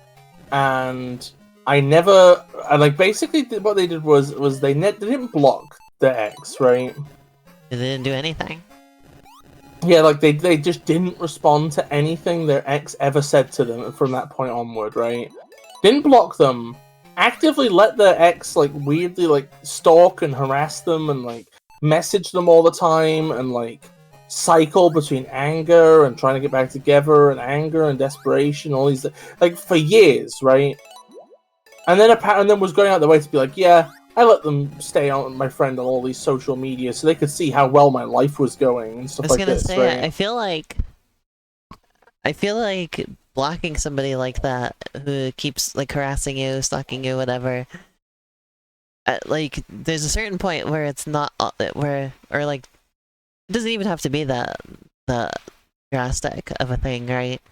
and basically what they did was they didn't block the ex, right? They didn't do anything. Yeah, like, they just didn't respond to anything their ex ever said to them from that point onward, right? Didn't block them, actively let their ex, like, weirdly, like, stalk and harass them, and, like, message them all the time, and, like, cycle between anger and trying to get back together, and anger and desperation, all these, like, for years, right? And then was going out their way to be like, yeah, I let them stay on my friend on all these social media so they could see how well my life was going and stuff like this. I was gonna say, right? I feel like blocking somebody like that who keeps like harassing you, stalking you, whatever. Like, there's a certain point where it's not or like, it doesn't even have to be that drastic of a thing, right?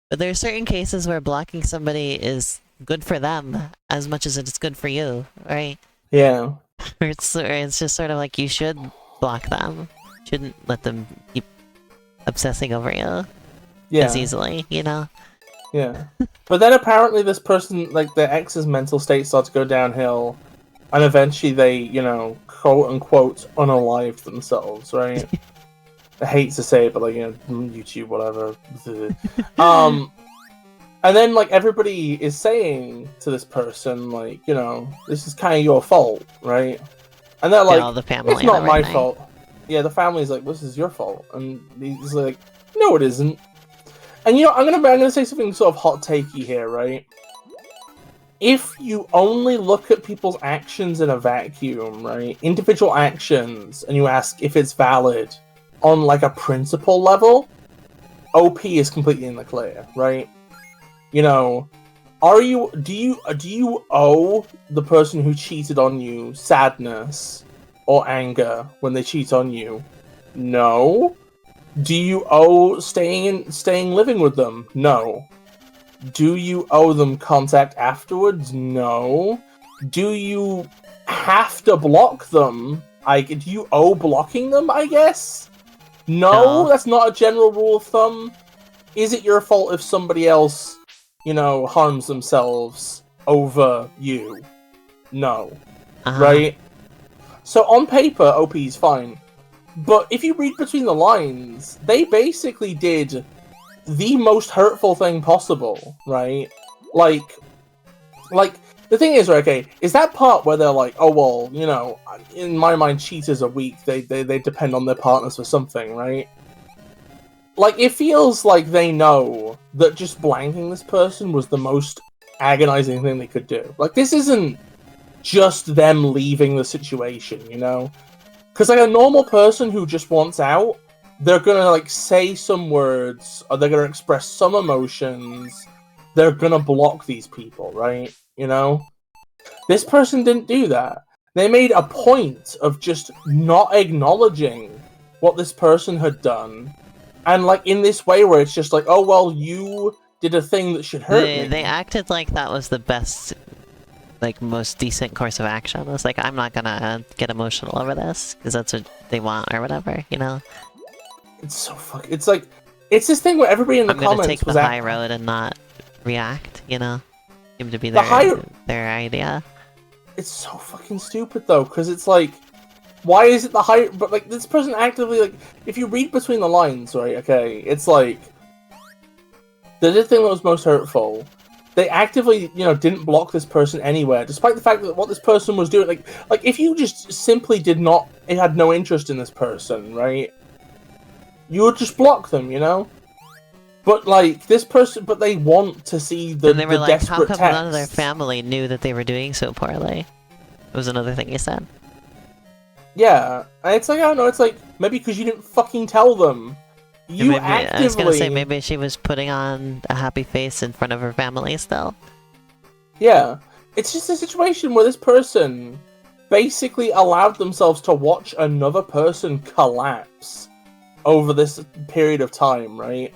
But there are certain cases where blocking somebody is good for them as much as it's good for you, right? Yeah. It's just sort of like you should block them. Shouldn't let them keep obsessing over you as easily, you know? Yeah. But then apparently this person, like, their ex's mental state started to go downhill, and eventually they, quote-unquote, unalived themselves, right? I hate to say it, but, like, YouTube, whatever. And then, like, everybody is saying to this person, like, this is kind of your fault, right? And they're like, the family it's not my fault. Yeah, the family's like, this is your fault. And he's like, no, it isn't. And, I'm gonna say something sort of hot takey here, right? If you only look at people's actions in a vacuum, right? Individual actions, and you ask if it's valid on, like, a principle level, OP is completely in the clear, right? Do you owe the person who cheated on you sadness or anger when they cheat on you? No. Do you owe staying living with them? No. Do you owe them contact afterwards? No. Do you have to block them? Do you owe blocking them, I guess? No, that's not a general rule of thumb. Is it your fault if somebody else, harms themselves over you? No. Right? So on paper, OP is fine. But if you read between the lines, they basically did the most hurtful thing possible, right? Like, the thing is, okay, is that part where they're like, oh, well, in my mind, cheaters are weak, they depend on their partners for something, right? Like, it feels like they know that just blanking this person was the most agonizing thing they could do. Like, this isn't just them leaving the situation, Because, like, a normal person who just wants out, they're gonna, like, say some words, or they're gonna express some emotions, they're gonna block these people, right? This person didn't do that. They made a point of just not acknowledging what this person had done, and, like, in this way where it's just like, oh, well, you did a thing that should hurt me. They acted like that was the best, like, most decent course of action. It was like, I'm not gonna get emotional over this, because that's what they want, or whatever, It's so it's like, it's this thing where everybody in the comments take the high road and not react, seem to be their idea. it's so fucking stupid though, because it's like, why is it the high? But like this person actively like, if you read between the lines, right? Okay, it's like the thing that was most hurtful. They actively, didn't block this person anywhere, despite the fact that what this person was doing, like if you just simply had no interest in this person, right? You would just block them, But like this person, but they want to see the And they were the like, how desperate come text. none of their family knew that they were doing so poorly? It was another thing he said. Yeah, and it's like, I don't know, it's like, maybe because you didn't fucking tell them. You Maybe, actively... I was gonna say, maybe she was putting on a happy face in front of her family still. Yeah. It's just a situation where this person basically allowed themselves to watch another person collapse over this period of time, right?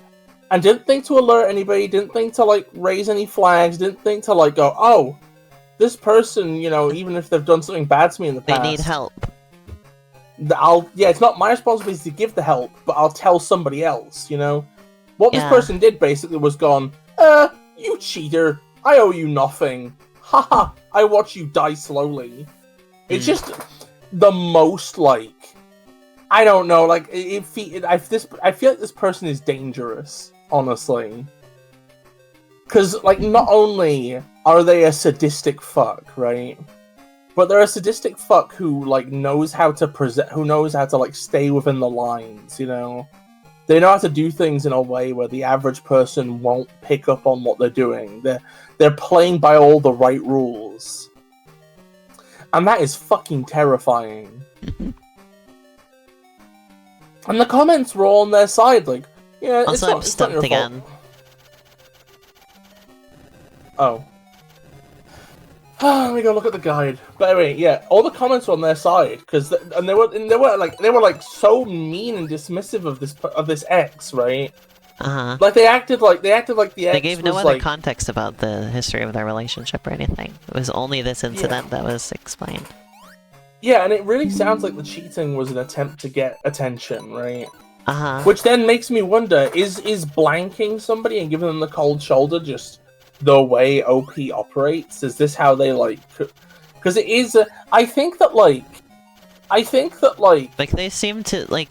And didn't think to alert anybody, didn't think to, like, raise any flags, didn't think to, like, go, oh, this person, even if they've done something bad to me in the past... They need help. It's not my responsibility to give the help, but I'll tell somebody else, What this Yeah. person did, basically, was gone, you cheater, I owe you nothing. Haha, I watch you die slowly. It's just the most, like, I don't know, like, I feel like this person is dangerous, honestly. Because, like, not only are they a sadistic fuck, right? But they're a sadistic fuck who, like, knows how to, like, stay within the lines, They know how to do things in a way where the average person won't pick up on what they're doing. They're playing by all the right rules. And that is fucking terrifying. And the comments were all on their side, like, yeah, Also, I'm stumped again. Oh. Let me go look at the guide. But anyway, yeah, all the comments were on their side because they were like so mean and dismissive of this ex, right? Like they acted like the ex. They gave no was other like, context about the history of their relationship or anything. It was only this incident that was explained. Yeah, and it really sounds like the cheating was an attempt to get attention, right? Which then makes me wonder: is blanking somebody and giving them the cold shoulder just the way OP operates? Is this how they like? Because it is. I think that like they seemed to like.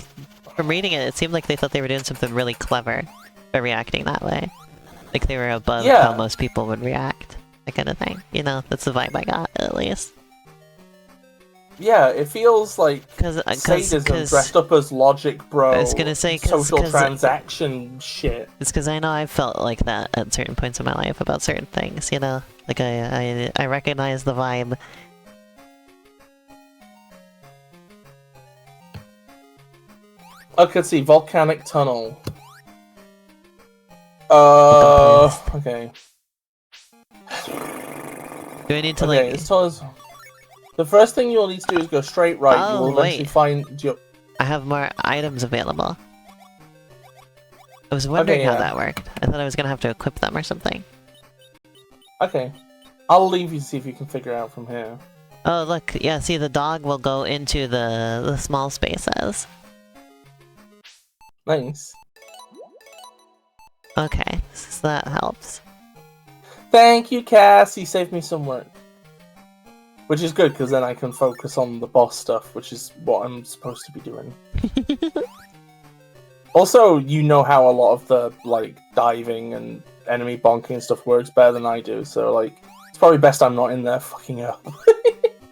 From reading it, it seemed like they thought they were doing something really clever by reacting that way. Like they were above how most people would react, that kind of thing. That's the vibe I got at least. Yeah, it feels like sadism dressed up as logic, bro. I was gonna say social transaction shit. It's because I know I felt like that at certain points in my life about certain things. Like I recognize the vibe. Okay, let's see, volcanic tunnel. Okay. Do I need to like? This tunnel is... The first thing you'll need to do is go straight right. Oh, you will eventually find your... I have more items available. I was wondering how that worked. I thought I was gonna have to equip them or something. Okay. I'll leave you to see if you can figure it out from here. Oh, look. Yeah, see, the dog will go into the small spaces. Nice. Okay, so that helps. Thank you, Cass. You saved me some work. Which is good, because then I can focus on the boss stuff, which is what I'm supposed to be doing. Also, you know how a lot of the, like, diving and enemy bonking and stuff works better than I do, so, like, it's probably best I'm not in there fucking up.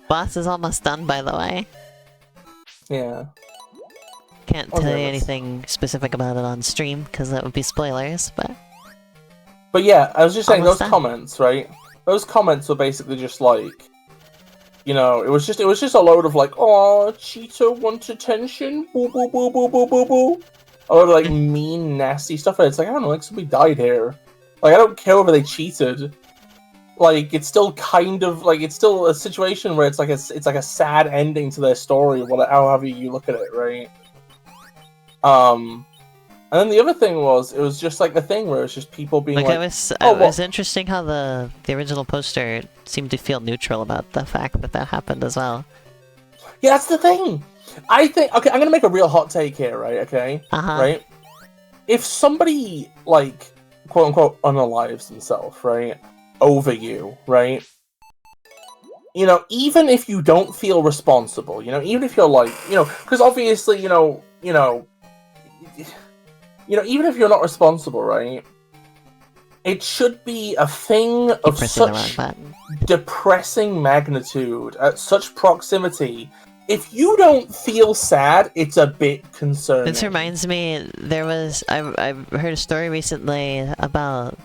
Boss is almost done, by the way. Yeah. Can't tell you anything specific about it on stream, because that would be spoilers, but... But yeah, I was just saying, almost those done. comments, right? Those comments were basically just like... it was just a load of like, oh, cheater wants attention, boo boo boo boo boo boo boo. A load of like mean, nasty stuff. And it's like, I don't know, like somebody died here. Like, I don't care whether they cheated. Like, it's still kind of like it's still a situation where it's like a sad ending to their story, however you look at it, right? And then the other thing was, it was just like the thing where it's just people being like, it was interesting how the original poster seemed to feel neutral about the fact that happened as well. Yeah, that's the thing. I think, okay, I'm gonna make a real hot take here, right? Okay, right? If somebody like quote unquote unalives themselves, right, over you, right? even if you don't feel responsible, even if you're like, because obviously, even if you're not responsible, right? It should be a thing of Pressing the wrong such button. depressing magnitude at such proximity. If you don't feel sad, it's a bit concerning. This reminds me, I've heard a story recently about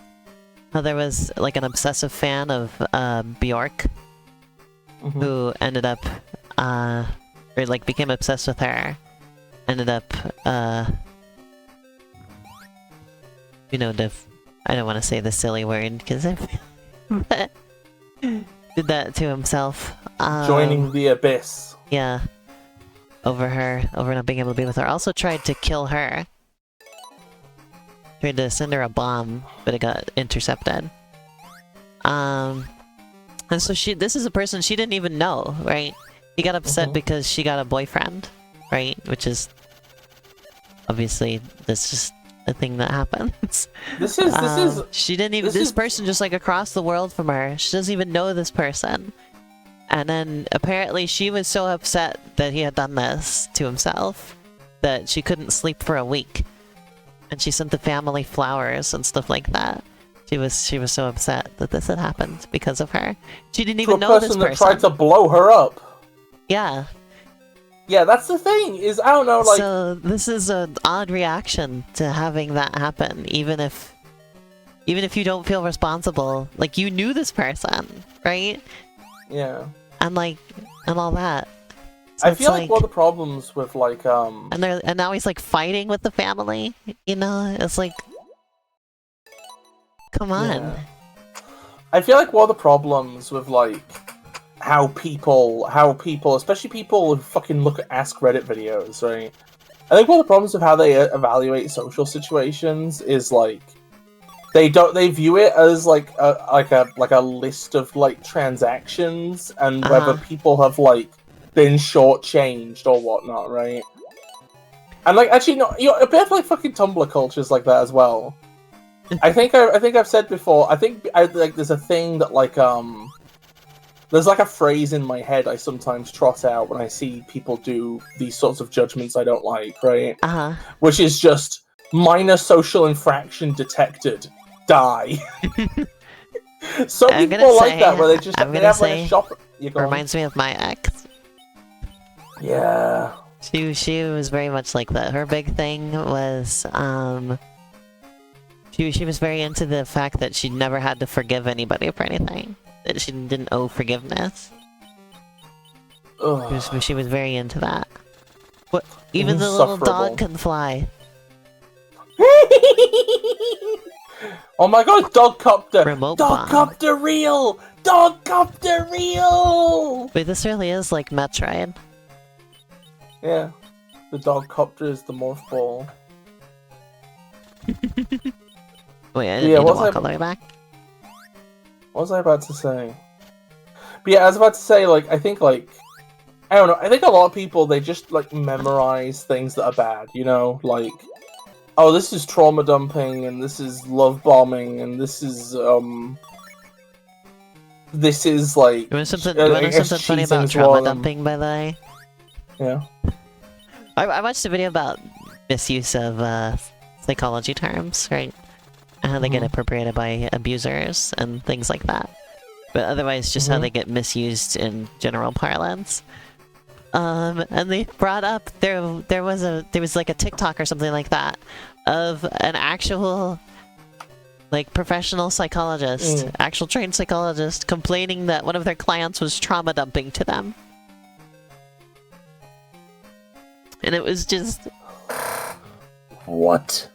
how there was like an obsessive fan of Bjork who ended up, or like became obsessed with her, ended up, I don't want to say the silly word because I but did that to himself. Joining the abyss. Yeah. Over not being able to be with her. Also tried to kill her. Tried to send her a bomb, but it got intercepted. And so this is a person she didn't even know, right? He got upset because she got a boyfriend, right? Which is obviously that's just a thing that happens. This is she didn't even this person just like across the world from her. She doesn't even know this person. And then apparently she was so upset that he had done this to himself that she couldn't sleep for a week. And she sent the family flowers and stuff like that. She was so upset that this had happened because of her. She didn't even know this person. That tried to blow her up. Yeah. Yeah, that's the thing, is I don't know, like... So this is an odd reaction to having that happen, even if you don't feel responsible. Like, you knew this person, right? Yeah. And all that. So I feel like one of the problems with like and now he's like fighting with the family, it's like, come on. Yeah. I feel like one of the problems with like how people, especially people who fucking look at Ask Reddit videos, right? I think one of the problems with how they evaluate social situations is like they view it as like a list of like transactions and whether people have like been shortchanged or whatnot, right? And like actually, no, a bit of like fucking Tumblr cultures like that as well. I think I've said before. I think there's a thing that like there's like a phrase in my head I sometimes trot out when I see people do these sorts of judgments I don't like, right? Which is just minor social infraction detected. Die. Some people like that where they just have like a shop. Reminds me of my ex. Yeah. She was very much like that. Her big thing was she was very into the fact that she never had to forgive anybody for anything. That she didn't owe forgiveness. She was very into that. What? Even the little dog can fly. Oh my god, dog copter! Remote dog bomb. Copter real! Dog copter real! Wait, this really is like Metroid. Yeah. The dog copter is the morph ball. Wait, I didn't need to walk all the way back. What was I about to say? But yeah, I was about to say, like, I think, like... I don't know, I think a lot of people, they just, like, memorize things that are bad, Like... Oh, this is trauma dumping, and this is love bombing, and this is, like... You want something funny about trauma dumping, by the way? Yeah. I watched a video about misuse of, psychology terms, right? And how they get appropriated by abusers, and things like that. But otherwise, just how they get misused in general parlance. And they brought up there was like a TikTok or something like that of an actual like professional psychologist, actual trained psychologist, complaining that one of their clients was trauma dumping to them. And it was just what?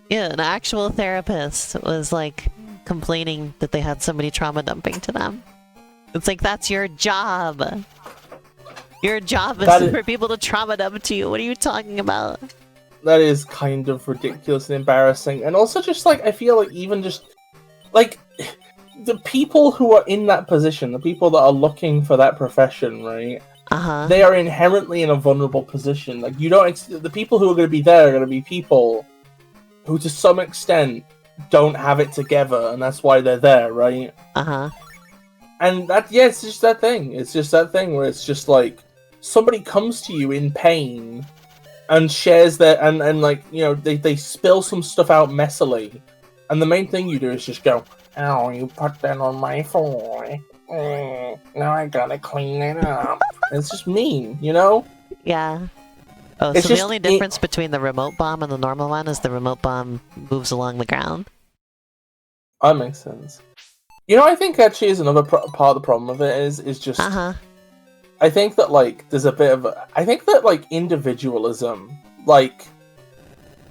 Yeah, an actual therapist was like complaining that they had somebody trauma dumping to them. It's like, that's your job. Your job is for people to trauma dump to you. What are you talking about? That is kind of ridiculous and embarrassing. And also just, like, I feel like even just... Like, the people who are in that position, the people that are looking for that profession, right? They are inherently in a vulnerable position. Like, you don't... The people who are going to be there are going to be people who, to some extent, don't have it together, and that's why they're there, right? And that, yeah, it's just that thing. It's just that thing where it's just like somebody comes to you in pain and shares their and like, you know, they spill some stuff out messily, and the main thing you do is just go, "Oh, you put that on my floor. Now I gotta clean it up." And it's just mean, you know? Yeah. Oh, It's so the just- only difference between the remote bomb and the normal one is the remote bomb moves along the ground. That makes sense. You know, I think actually is another part of the problem of it is just Uh-huh. I think that like there's a bit of I think that like individualism, like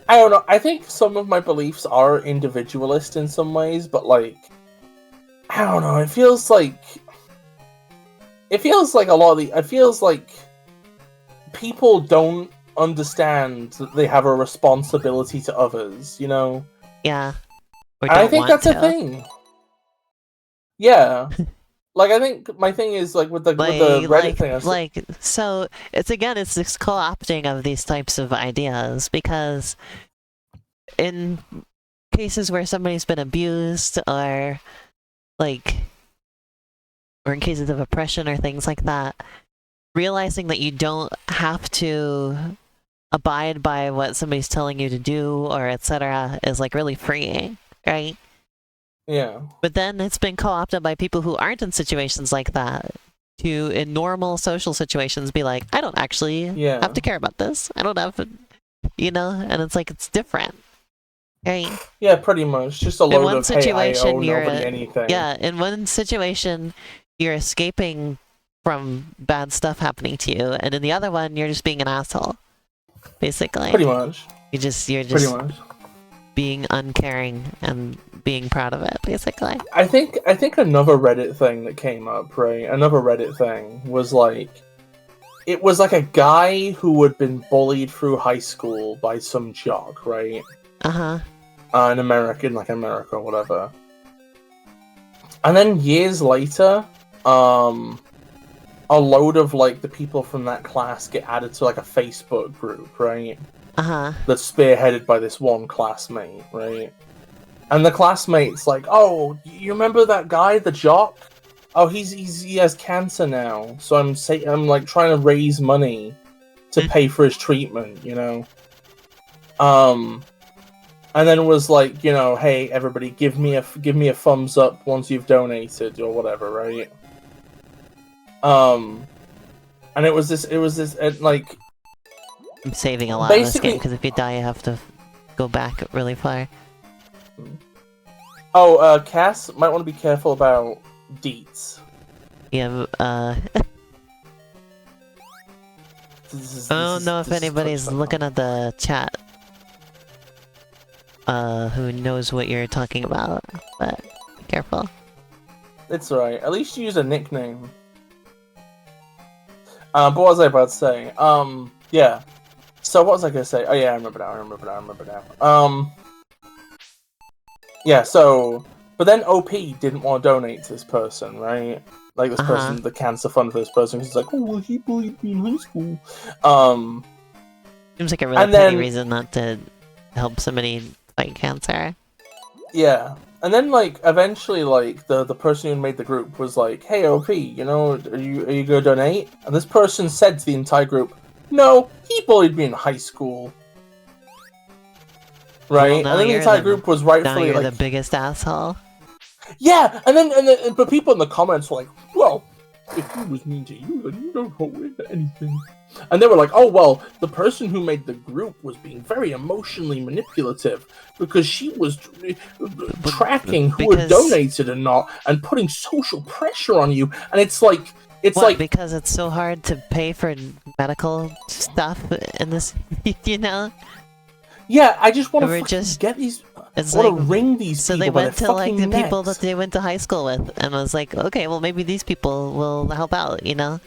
I don't know, I think some of my beliefs are individualist in some ways, but like I don't know, it feels like a lot of the it feels like people don't understand that they have a responsibility to others, you know? Yeah. Or And I don't think want that's a to. thing. Yeah. Like I think my thing is like with the Reddit thing. So it's this co-opting of these types of ideas, because in cases where somebody's been abused or in cases of oppression or things like that, realizing that you don't have to abide by what somebody's telling you to do or etc. is like really freeing, right? Yeah. But then it's been co-opted by people who aren't in situations like that to, in normal social situations, be like, I don't actually have to care about this. I don't have to, and it's like, it's different. Right? Yeah, pretty much. Just a In load one of, hey, I situation, owe nobody anything. Yeah, in one situation, you're escaping from bad stuff happening to you, and in the other one, you're just being an asshole. Basically. Pretty much. You're just pretty much being uncaring and being proud of it, basically. I think another Reddit thing that came up, right? Another Reddit thing was like, it was like a guy who had been bullied through high school by some jock, right? Uh-huh. In America, or whatever. And then years later, a load of like the people from that class get added to like a Facebook group, right? Uh-huh. That's spearheaded by this one classmate, right? And the classmate's like, "Oh, you remember that guy, the jock? Oh, he has cancer now. So I'm like trying to raise money to pay for his treatment, you know." And then it was like, you know, "Hey, everybody, give me a thumbs up once you've donated or whatever," right? And it was this like. I'm saving a lot in this game, because if you die, you have to go back really far. Oh, Cass might want to be careful about deets. Yeah, I don't know if anybody's looking at the chat who knows what you're talking about, but be careful. It's alright. At least you use a nickname. But what was I about to say? Yeah. So what was I gonna say? Oh yeah, I remember now. Yeah, so... But then OP didn't want to donate to this person, right? Like, this person, the cancer fund for this person, because it's like, "Oh, well, he bullied me in high school." Seems like a really petty reason not to help somebody fight cancer. Yeah. And then, like, eventually, like, the person who made the group was like, "Hey, OP, you know, are you gonna donate?" And this person said to the entire group, "No, he bullied me in high school." Right? Well, and then the entire group was rightfully you're like... the biggest asshole. Yeah! And then, but people in the comments were like, "Well, if he was mean to you, then you don't owe him anything." And they were like, "Oh, well, the person who made the group was being very emotionally manipulative because she was tracking who had donated and not, and putting social pressure on you." And it's like... because it's so hard to pay for medical stuff in this, you know? Yeah, I just want to get these... I want to ring these people. So they went to, like, the necks. people that they went to high school with, and I was like, okay, well, maybe these people will help out, you know?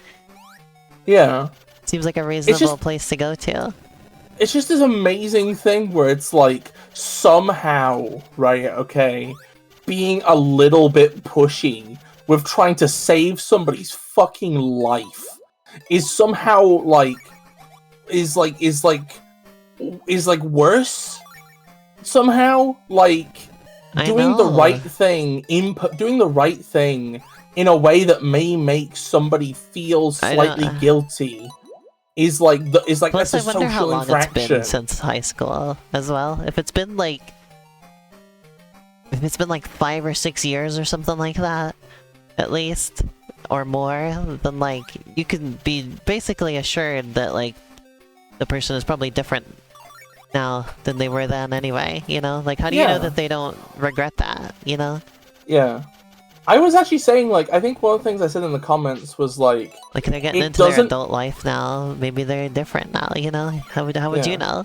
Yeah. Seems like a reasonable place to go to. It's just this amazing thing where it's like, somehow, right, okay, being a little bit pushy with trying to save somebody's fucking life is somehow, like, is worse somehow. Like, doing the right thing in a way that may make somebody feel I slightly don't- guilty is like Plus, that's a I wonder how social long infraction. it's been since high school as well. If it's been like 5 or 6 years or something like that, at least, or more, then like you can be basically assured that like the person is probably different now than they were then anyway, you know? Like, how do you know Yeah. that they don't regret that, you know? Yeah. I was actually saying, like, I think one of the things I said in the comments was, like... Like, they're getting It into their doesn't- adult life now, maybe they're different now, you know? How would Yeah. you know?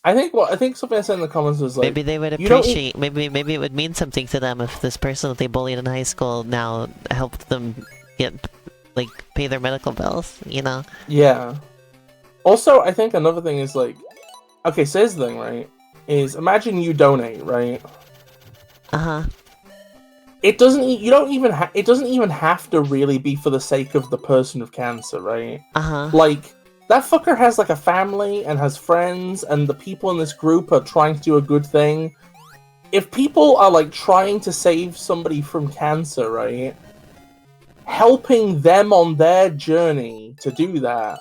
I think something I said in the comments was, like... Maybe they would you don't appreciate, maybe it would mean something to them if this person that they bullied in high school now helped them get, like, pay their medical bills, you know? Yeah. Also, I think another thing is, like... Okay, so here's the thing, right? Is, imagine you donate, right? Uh-huh. It doesn't even have to really be for the sake of the person with cancer, right? Uh-huh. Like, that fucker has, like, a family and has friends, and the people in this group are trying to do a good thing. If people are, like, trying to save somebody from cancer, right? Helping them on their journey to do that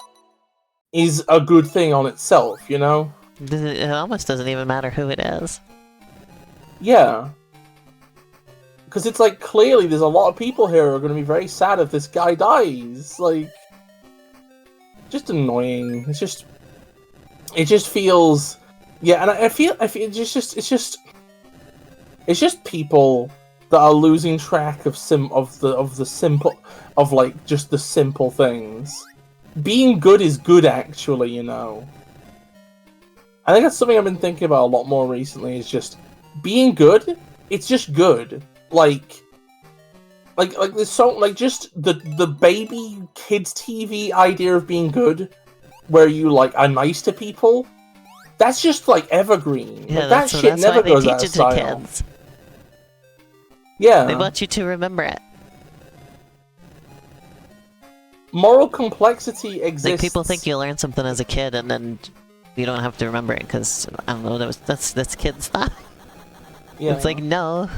is a good thing on itself, you know? It almost doesn't even matter who it is. Yeah. Because it's like, clearly there's a lot of people here who are going to be very sad if this guy dies. Like, just annoying. It just feels... Yeah, and I feel it's just people that are losing track of the simple, of like, just the simple things. Being good is good, actually, you know. I think that's something I've been thinking about a lot more recently, is just being good, it's just good. Like this song, like, just the baby kids TV idea of being good, where you, like, are nice to people, that's just, like, evergreen. Yeah, Like, that shit never why they goes teach out it of to style. kids. Yeah. They want you to remember it. Moral complexity exists. Like, people think you learn something as a kid and then you don't have to remember it because, I don't know, that's kid stuff. Yeah. It's like, no.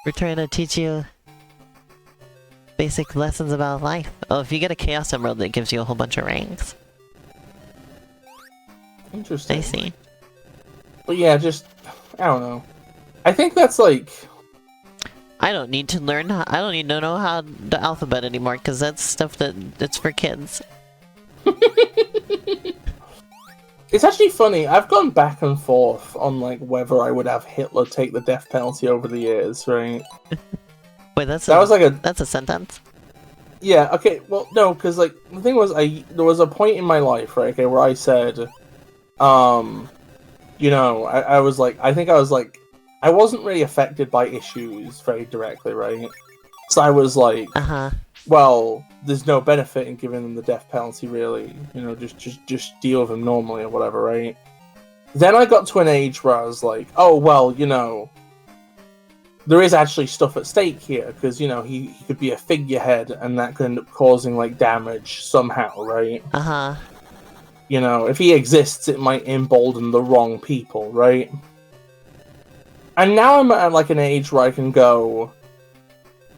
We're trying to teach you basic lessons about life. Oh, if you get a Chaos Emerald, it gives you a whole bunch of ranks. Interesting. I see. But yeah, just, I don't know. I think that's, like... I don't need to learn. I don't need to know how the alphabet anymore because that's stuff that's for kids. It's actually funny. I've gone back and forth on, like, whether I would have Hitler take the death penalty over the years, right? Wait, That was like a... that's a sentence. Yeah, okay, well, no, because, like, the thing was, there was a point in my life, right, okay, where I said, you know, I was like, I wasn't really affected by issues very directly, right? So I was like, Uh-huh. well, there's no benefit in giving them the death penalty, really. You know, just deal with them normally or whatever, right? Then I got to an age where I was like, oh, well, you know, there is actually stuff at stake here, because, you know, he could be a figurehead, and that could end up causing, like, damage somehow, right? Uh-huh. You know, if he exists, it might embolden the wrong people, right? And now I'm at, like, an age where I can go...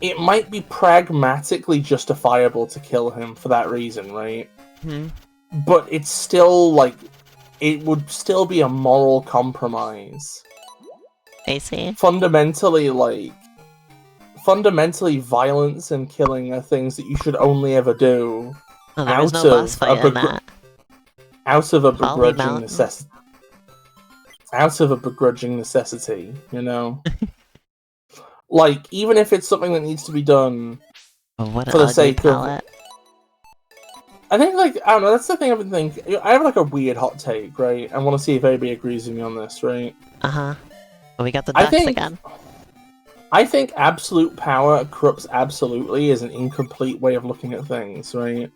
It might be pragmatically justifiable to kill him for that reason, right? Hmm. But it's still, like... It would still be a moral compromise. I see. Fundamentally, violence and killing are things that you should only ever do Oh, there was no out of boss fight a in that. out of a Holly begrudging Mountain. necessity. Out of a begrudging necessity, you know? Like, even if it's something that needs to be done Oh, what an for the ugly sake of... palette. I think, like, I don't know, that's the thing I've been thinking. I have, like, a weird hot take, right? I want to see if anybody agrees with me on this, right? Uh-huh. Well, we got the I ducks think- again. I think absolute power corrupts absolutely is an incomplete way of looking at things, right?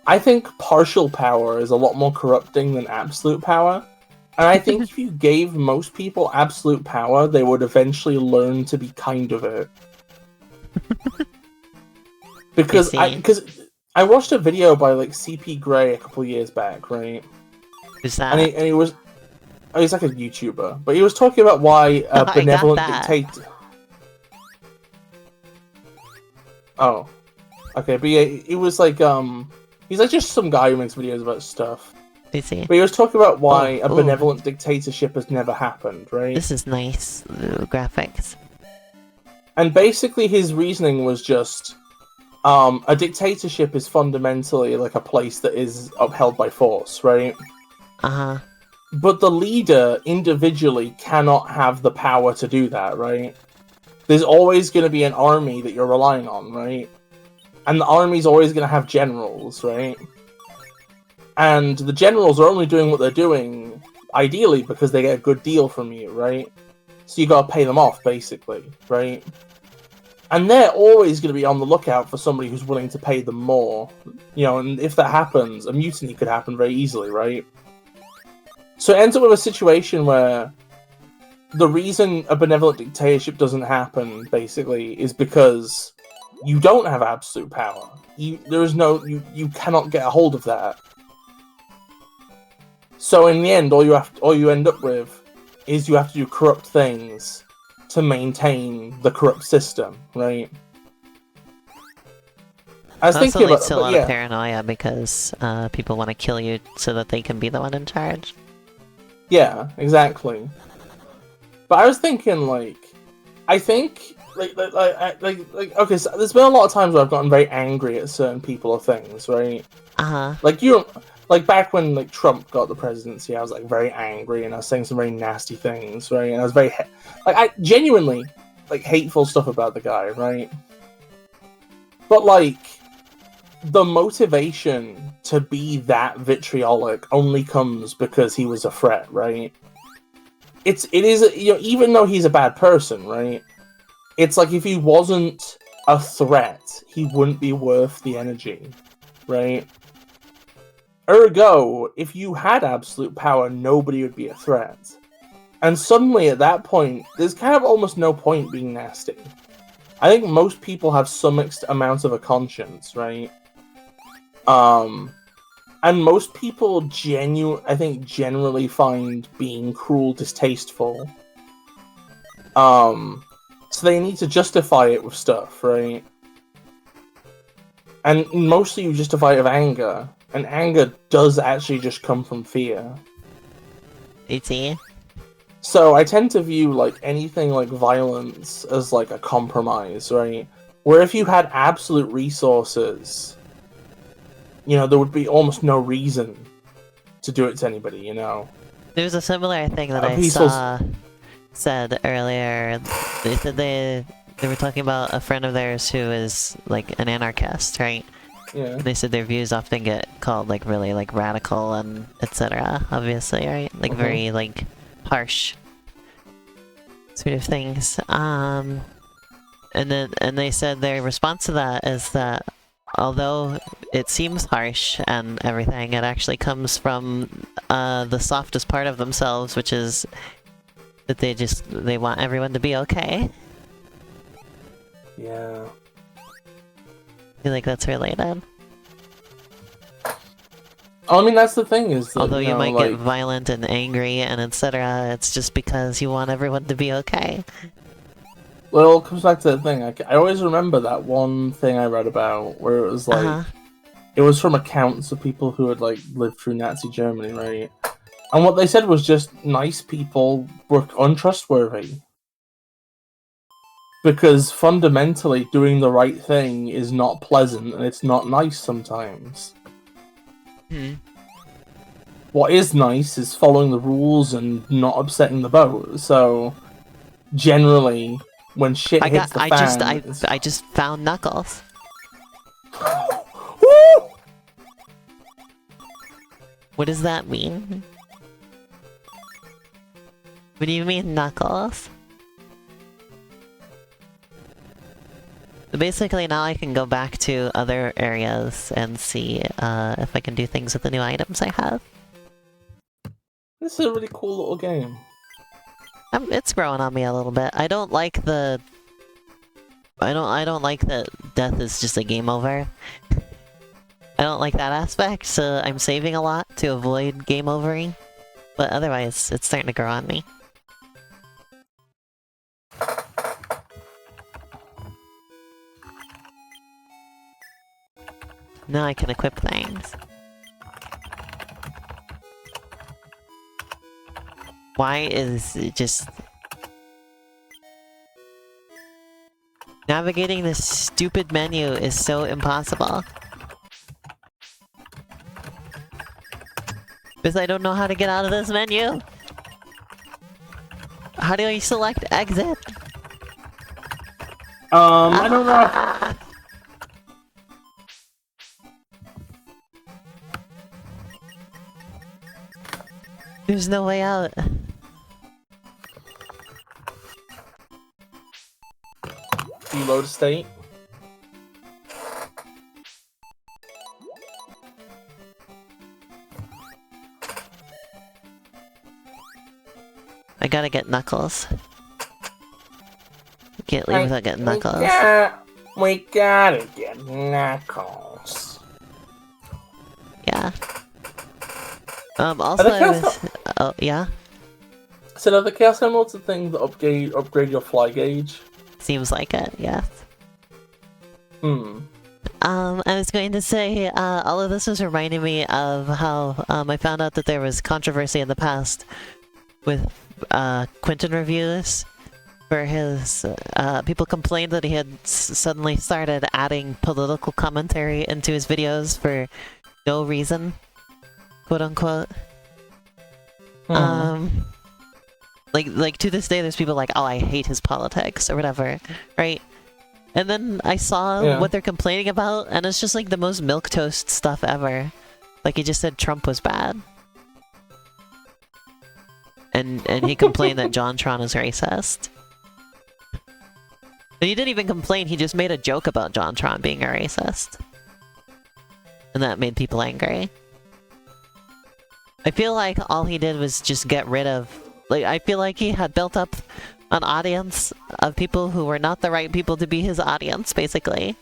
I think partial power is a lot more corrupting than absolute power. And I think if you gave most people absolute power, they would eventually learn to be kind of it. Because I watched a video by, like, CP Grey a couple years back, right? Who's that? And he was... Oh, he's like a YouTuber. But he was talking about why a I got benevolent that. dictator... Oh. Okay, but yeah, it was like, he's like just some guy who makes videos about stuff. You see? But he was talking about why a Ooh. benevolent dictatorship has never happened, right? This is nice. Graphics. And basically his reasoning was just, a dictatorship is fundamentally like a place that is upheld by force, right? Uh-huh. But the leader individually cannot have the power to do that, right? There's always going to be an army that you're relying on, right? And the army's always going to have generals, right? And the generals are only doing what they're doing, ideally, because they get a good deal from you, right? So you gotta pay them off, basically, right? And they're always going to be on the lookout for somebody who's willing to pay them more. You know, and if that happens, a mutiny could happen very easily, right? So it ends up with a situation where the reason a benevolent dictatorship doesn't happen, basically, is because you don't have absolute power. You cannot get a hold of that. So in the end, all you end up with is you have to do corrupt things to maintain the corrupt system, right? I was thinking Also about leads to a but lot yeah. of paranoia because people want to kill you so that they can be the one in charge. Yeah, exactly. But I was thinking, I think, okay, so there's been a lot of times where I've gotten very angry at certain people or things, right? Uh-huh. Like back when Trump got the presidency, I was very angry and I was saying some very nasty things, right? And I was very I genuinely hateful stuff about the guy, right? But the motivation to be that vitriolic only comes because he was a threat, right? It is even though he's a bad person, right? It's like if he wasn't a threat, he wouldn't be worth the energy, right? Ergo, if you had absolute power, nobody would be a threat. And suddenly, at that point, there's kind of almost no point being nasty. I think most people have some amount of a conscience, right? And most people generally find being cruel distasteful. So they need to justify it with stuff, right? And mostly you justify it with anger. And anger does actually just come from fear. E.T.? So I tend to view anything like violence as a compromise, right? Where if you had absolute resources, there would be almost no reason to do it to anybody, you know? There was a similar thing that I peaceful saw said earlier. They said they were talking about a friend of theirs who is an anarchist, right? Yeah. They said their views often get called really radical and etc. Obviously, right? Very harsh sort of things. And they said their response to that is that although it seems harsh and everything, it actually comes from the softest part of themselves, which is that they want everyone to be okay. Yeah. I feel like that's related. I mean, that's the thing is that, Although you might get violent and angry and etc., it's just because you want everyone to be okay. Well, it all comes back to the thing. I always remember that one thing I read about where it was it was from accounts of people who had lived through Nazi Germany, right? And what they said was just nice people were untrustworthy. Because fundamentally, doing the right thing is not pleasant and it's not nice sometimes. What is nice is following the rules and not upsetting the boat. So, generally, when shit hits the fan... I just found Knuckles. What does that mean? What do you mean, Knuckles? Basically, now I can go back to other areas and see if I can do things with the new items I have. This is a really cool little game. It's growing on me a little bit. I don't like the... I don't like that death is just a game over. I don't like that aspect, so I'm saving a lot to avoid game overing. But otherwise, it's starting to grow on me. Now I can equip things. Why is it just... Navigating this stupid menu is so impossible. Because I don't know how to get out of this menu. How do I select exit? I don't know. There's no way out. Reload state. I gotta get Knuckles. Can't leave without getting Knuckles. We gotta get Knuckles. Yeah. Also I was... Oh, yeah? So are the Chaos Emeralds the thing that upgrade your fly gauge? Seems like it, yes. I I was going to say, all of this was reminding me of how, I found out that there was controversy in the past with, Quentin reviews for his, people complained that he had suddenly started adding political commentary into his videos for no reason, quote unquote. Like to this day there's people like, oh, I hate his politics or whatever, right? And then I saw what they're complaining about, and it's just like the most milquetoast stuff ever. Like he just said Trump was bad. And he complained that JonTron is racist. But he didn't even complain, he just made a joke about JonTron being a racist. And that made people angry. I feel like all he did was just get rid of... Like, I feel like he had built up an audience of people who were not the right people to be his audience, basically.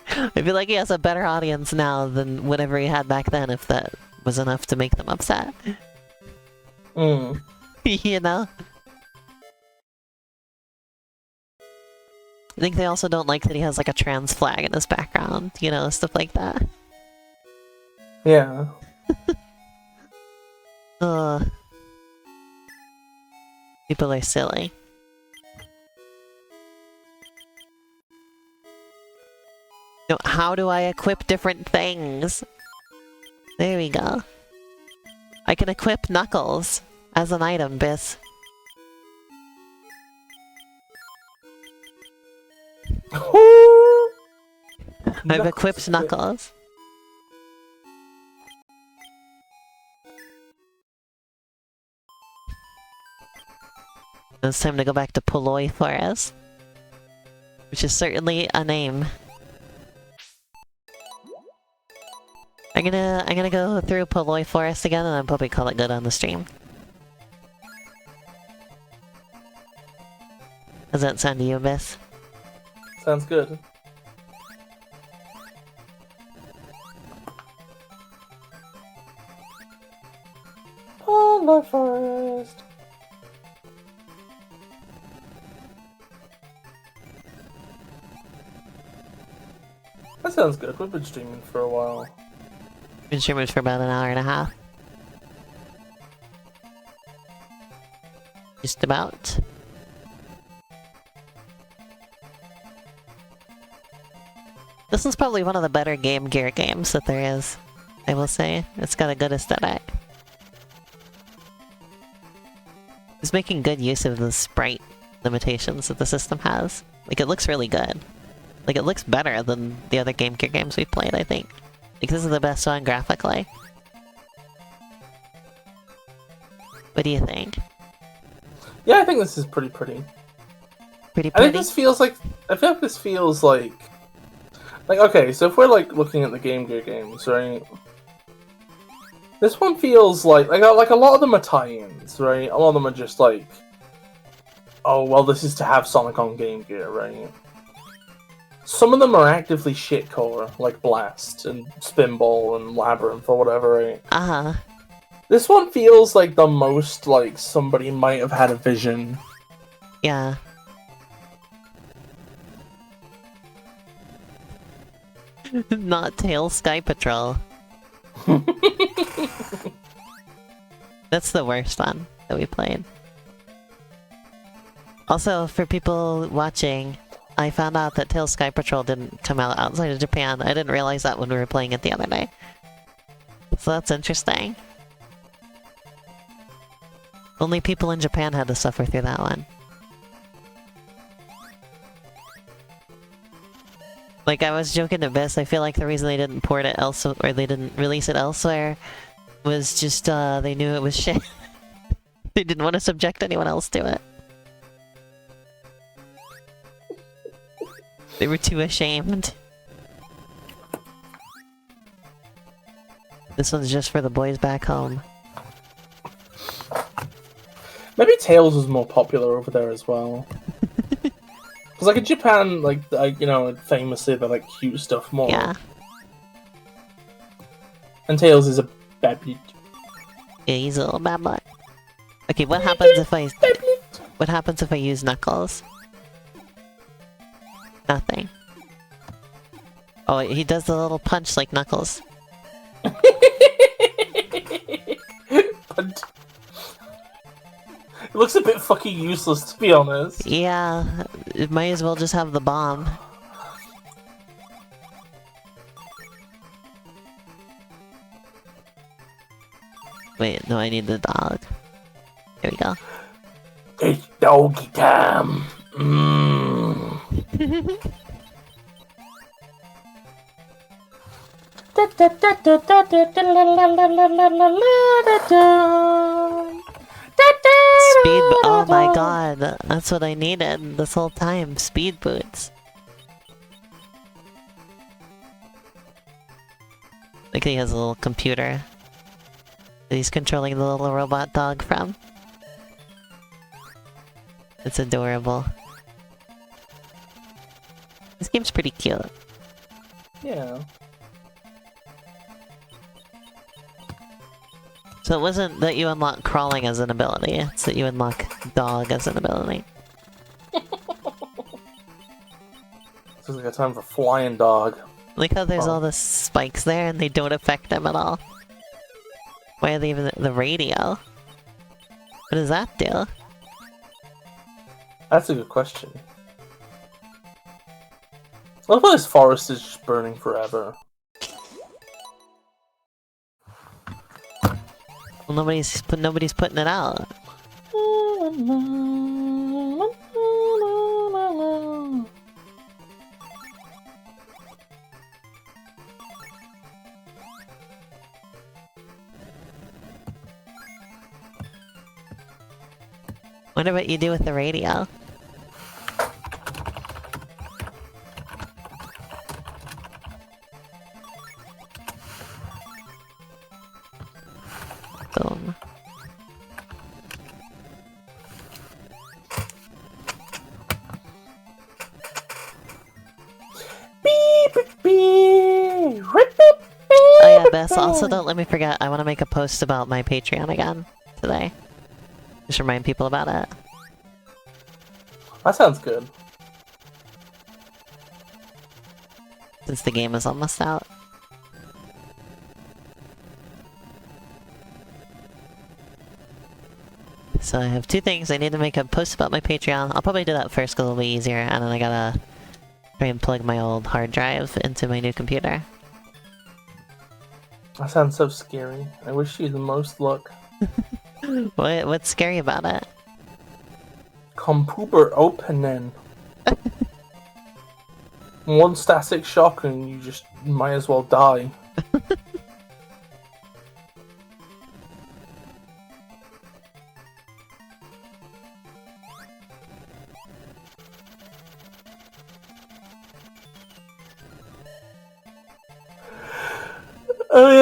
I feel like he has a better audience now than whatever he had back then, if that was enough to make them upset. You know? I think they also don't like that he has like a trans flag in his background, you know, stuff like that. Yeah. People are silly. No, how do I equip different things? There we go. I can equip Knuckles as an item, Bis. I've equipped Knuckles. It's time to go back to Poloi Forest, which is certainly a name. I'm gonna go through Poloi Forest again, and then probably call it good on the stream. Does that sound to you, Bis? Sounds good. Poloi Forest. That sounds good. We've been streaming for a while. Been streaming for about an hour and a half. Just about. This is probably one of the better Game Gear games that there is, I will say. It's got a good aesthetic. It's making good use of the sprite limitations that the system has. Like, it looks really good. Like, it looks better than the other Game Gear games we've played, I think. Like, this is the best one graphically. What do you think? Yeah, I think this is pretty pretty. Pretty I think pretty? this feels like... I feel like this feels like... Like, okay, so if we're, like, looking at the Game Gear games, right? This one feels like a lot of them are tie-ins, right? A lot of them are just like... Oh, well, this is to have Sonic on Game Gear, right? Some of them are actively shitcore, like Blast and Spinball and Labyrinth or whatever, right? Uh-huh. This one feels like the most like somebody might have had a vision. Yeah. Not Tail Sky Patrol. That's the worst one that we played. Also, for people watching, I found out that Tail Sky Patrol didn't come out outside of Japan. I didn't realize that when we were playing it the other day. So that's interesting. Only people in Japan had to suffer through that one. Like, I was joking to Biss, I feel like the reason they didn't port it elsewhere, or they didn't release it elsewhere, was just, they knew it was shit. They didn't want to subject anyone else to it. They were too ashamed. This one's just for the boys back home. Maybe Tails was more popular over there as well. Because, like, in Japan, like, you know, famously they like cute stuff more. Yeah. And Tails is a baby. Yeah, he's a little bad boy. Okay, what happens if I... What happens if I use Knuckles? Nothing. Oh, he does the little punch like Knuckles. But it looks a bit fucking useless, to be honest. Yeah, it might as well just have the bomb. Wait, no, I need the dog. Here we go. It's doggy time. Oh my god, that's what I needed this whole time. Speed boots. Like he has a little computer that he's controlling the little robot dog from. It's adorable. This game's pretty cute. Yeah. So it wasn't that you unlock crawling as an ability, it's that you unlock dog as an ability. This is like a time for flying dog. Like how there's Oh. all the spikes there and they don't affect them at all. Why are they even the radio? What does that do? That's a good question. I love how this forest is just burning forever. Well, nobody's putting it out. Wonder what you do with the radio. Boom. Oh yeah, Bess, also don't let me forget, I want to make a post about my Patreon again today. Just remind people about it. That sounds good. Since the game is almost out. So I have two things. I need to make a post about my Patreon. I'll probably do that first because it'll be easier, and then I gotta try and plug my old hard drive into my new computer. That sounds so scary. I wish you the most luck. What's scary about it? Computer opening. One static shock and you just might as well die.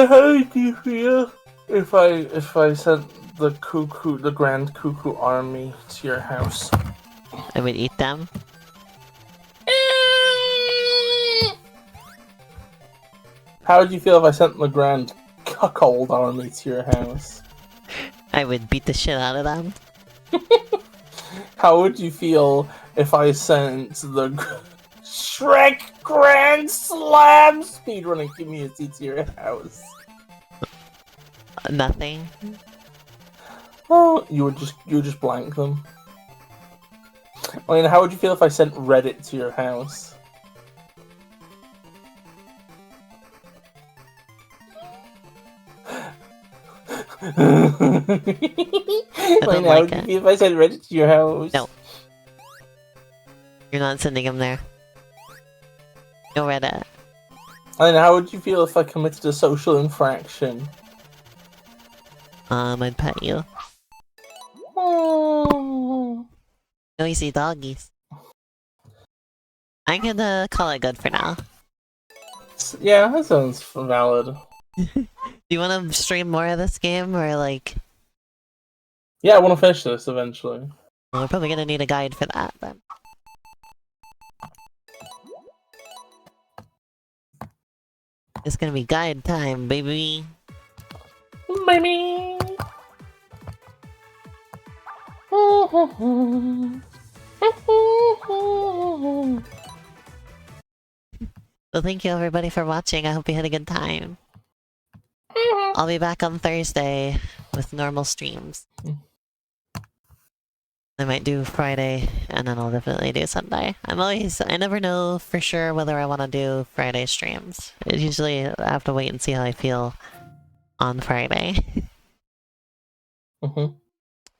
How would you feel if I sent the Grand Cuckoo Army to your house? I would eat them. How would you feel if I sent the Grand Cuckold Army to your house? I would beat the shit out of them. How would you feel if I sent the Shrek Grand Slam speedrunning. Give me a seat to your house. Nothing. Oh, you would just blank them. I mean, how would you feel if I sent Reddit to your house? I mean, how would you feel if I sent Reddit to your house? No. You're not sending him there. No Reddit. I mean, how would you feel if I committed a social infraction? I'd pet you. Oh. Noisy doggies. I can call it good for now. Yeah, that sounds valid. Do you want to stream more of this game, or like? Yeah, I want to finish this eventually. Well, we're probably gonna need a guide for that then. It's gonna be guide time, baby. Baby. So thank you everybody for watching. I hope you had a good time. I'll be back on Thursday with normal streams. I might do Friday, and then I'll definitely do Sunday. I never know for sure whether I want to do Friday streams. Usually I have to wait and see how I feel on Friday.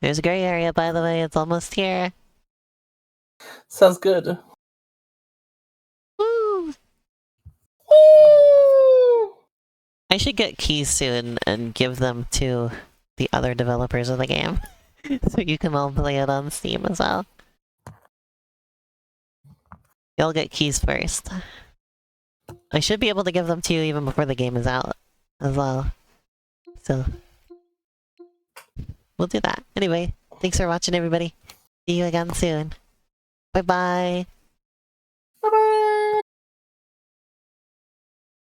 There's a gray area, by the way. It's almost here. Sounds good. Woo! I should get keys soon and give them to the other developers of the game. So you can all play it on Steam as well. You'll get keys first. I should be able to give them to you even before the game is out as well. So we'll do that. Anyway, thanks for watching everybody. See you again soon. Bye bye.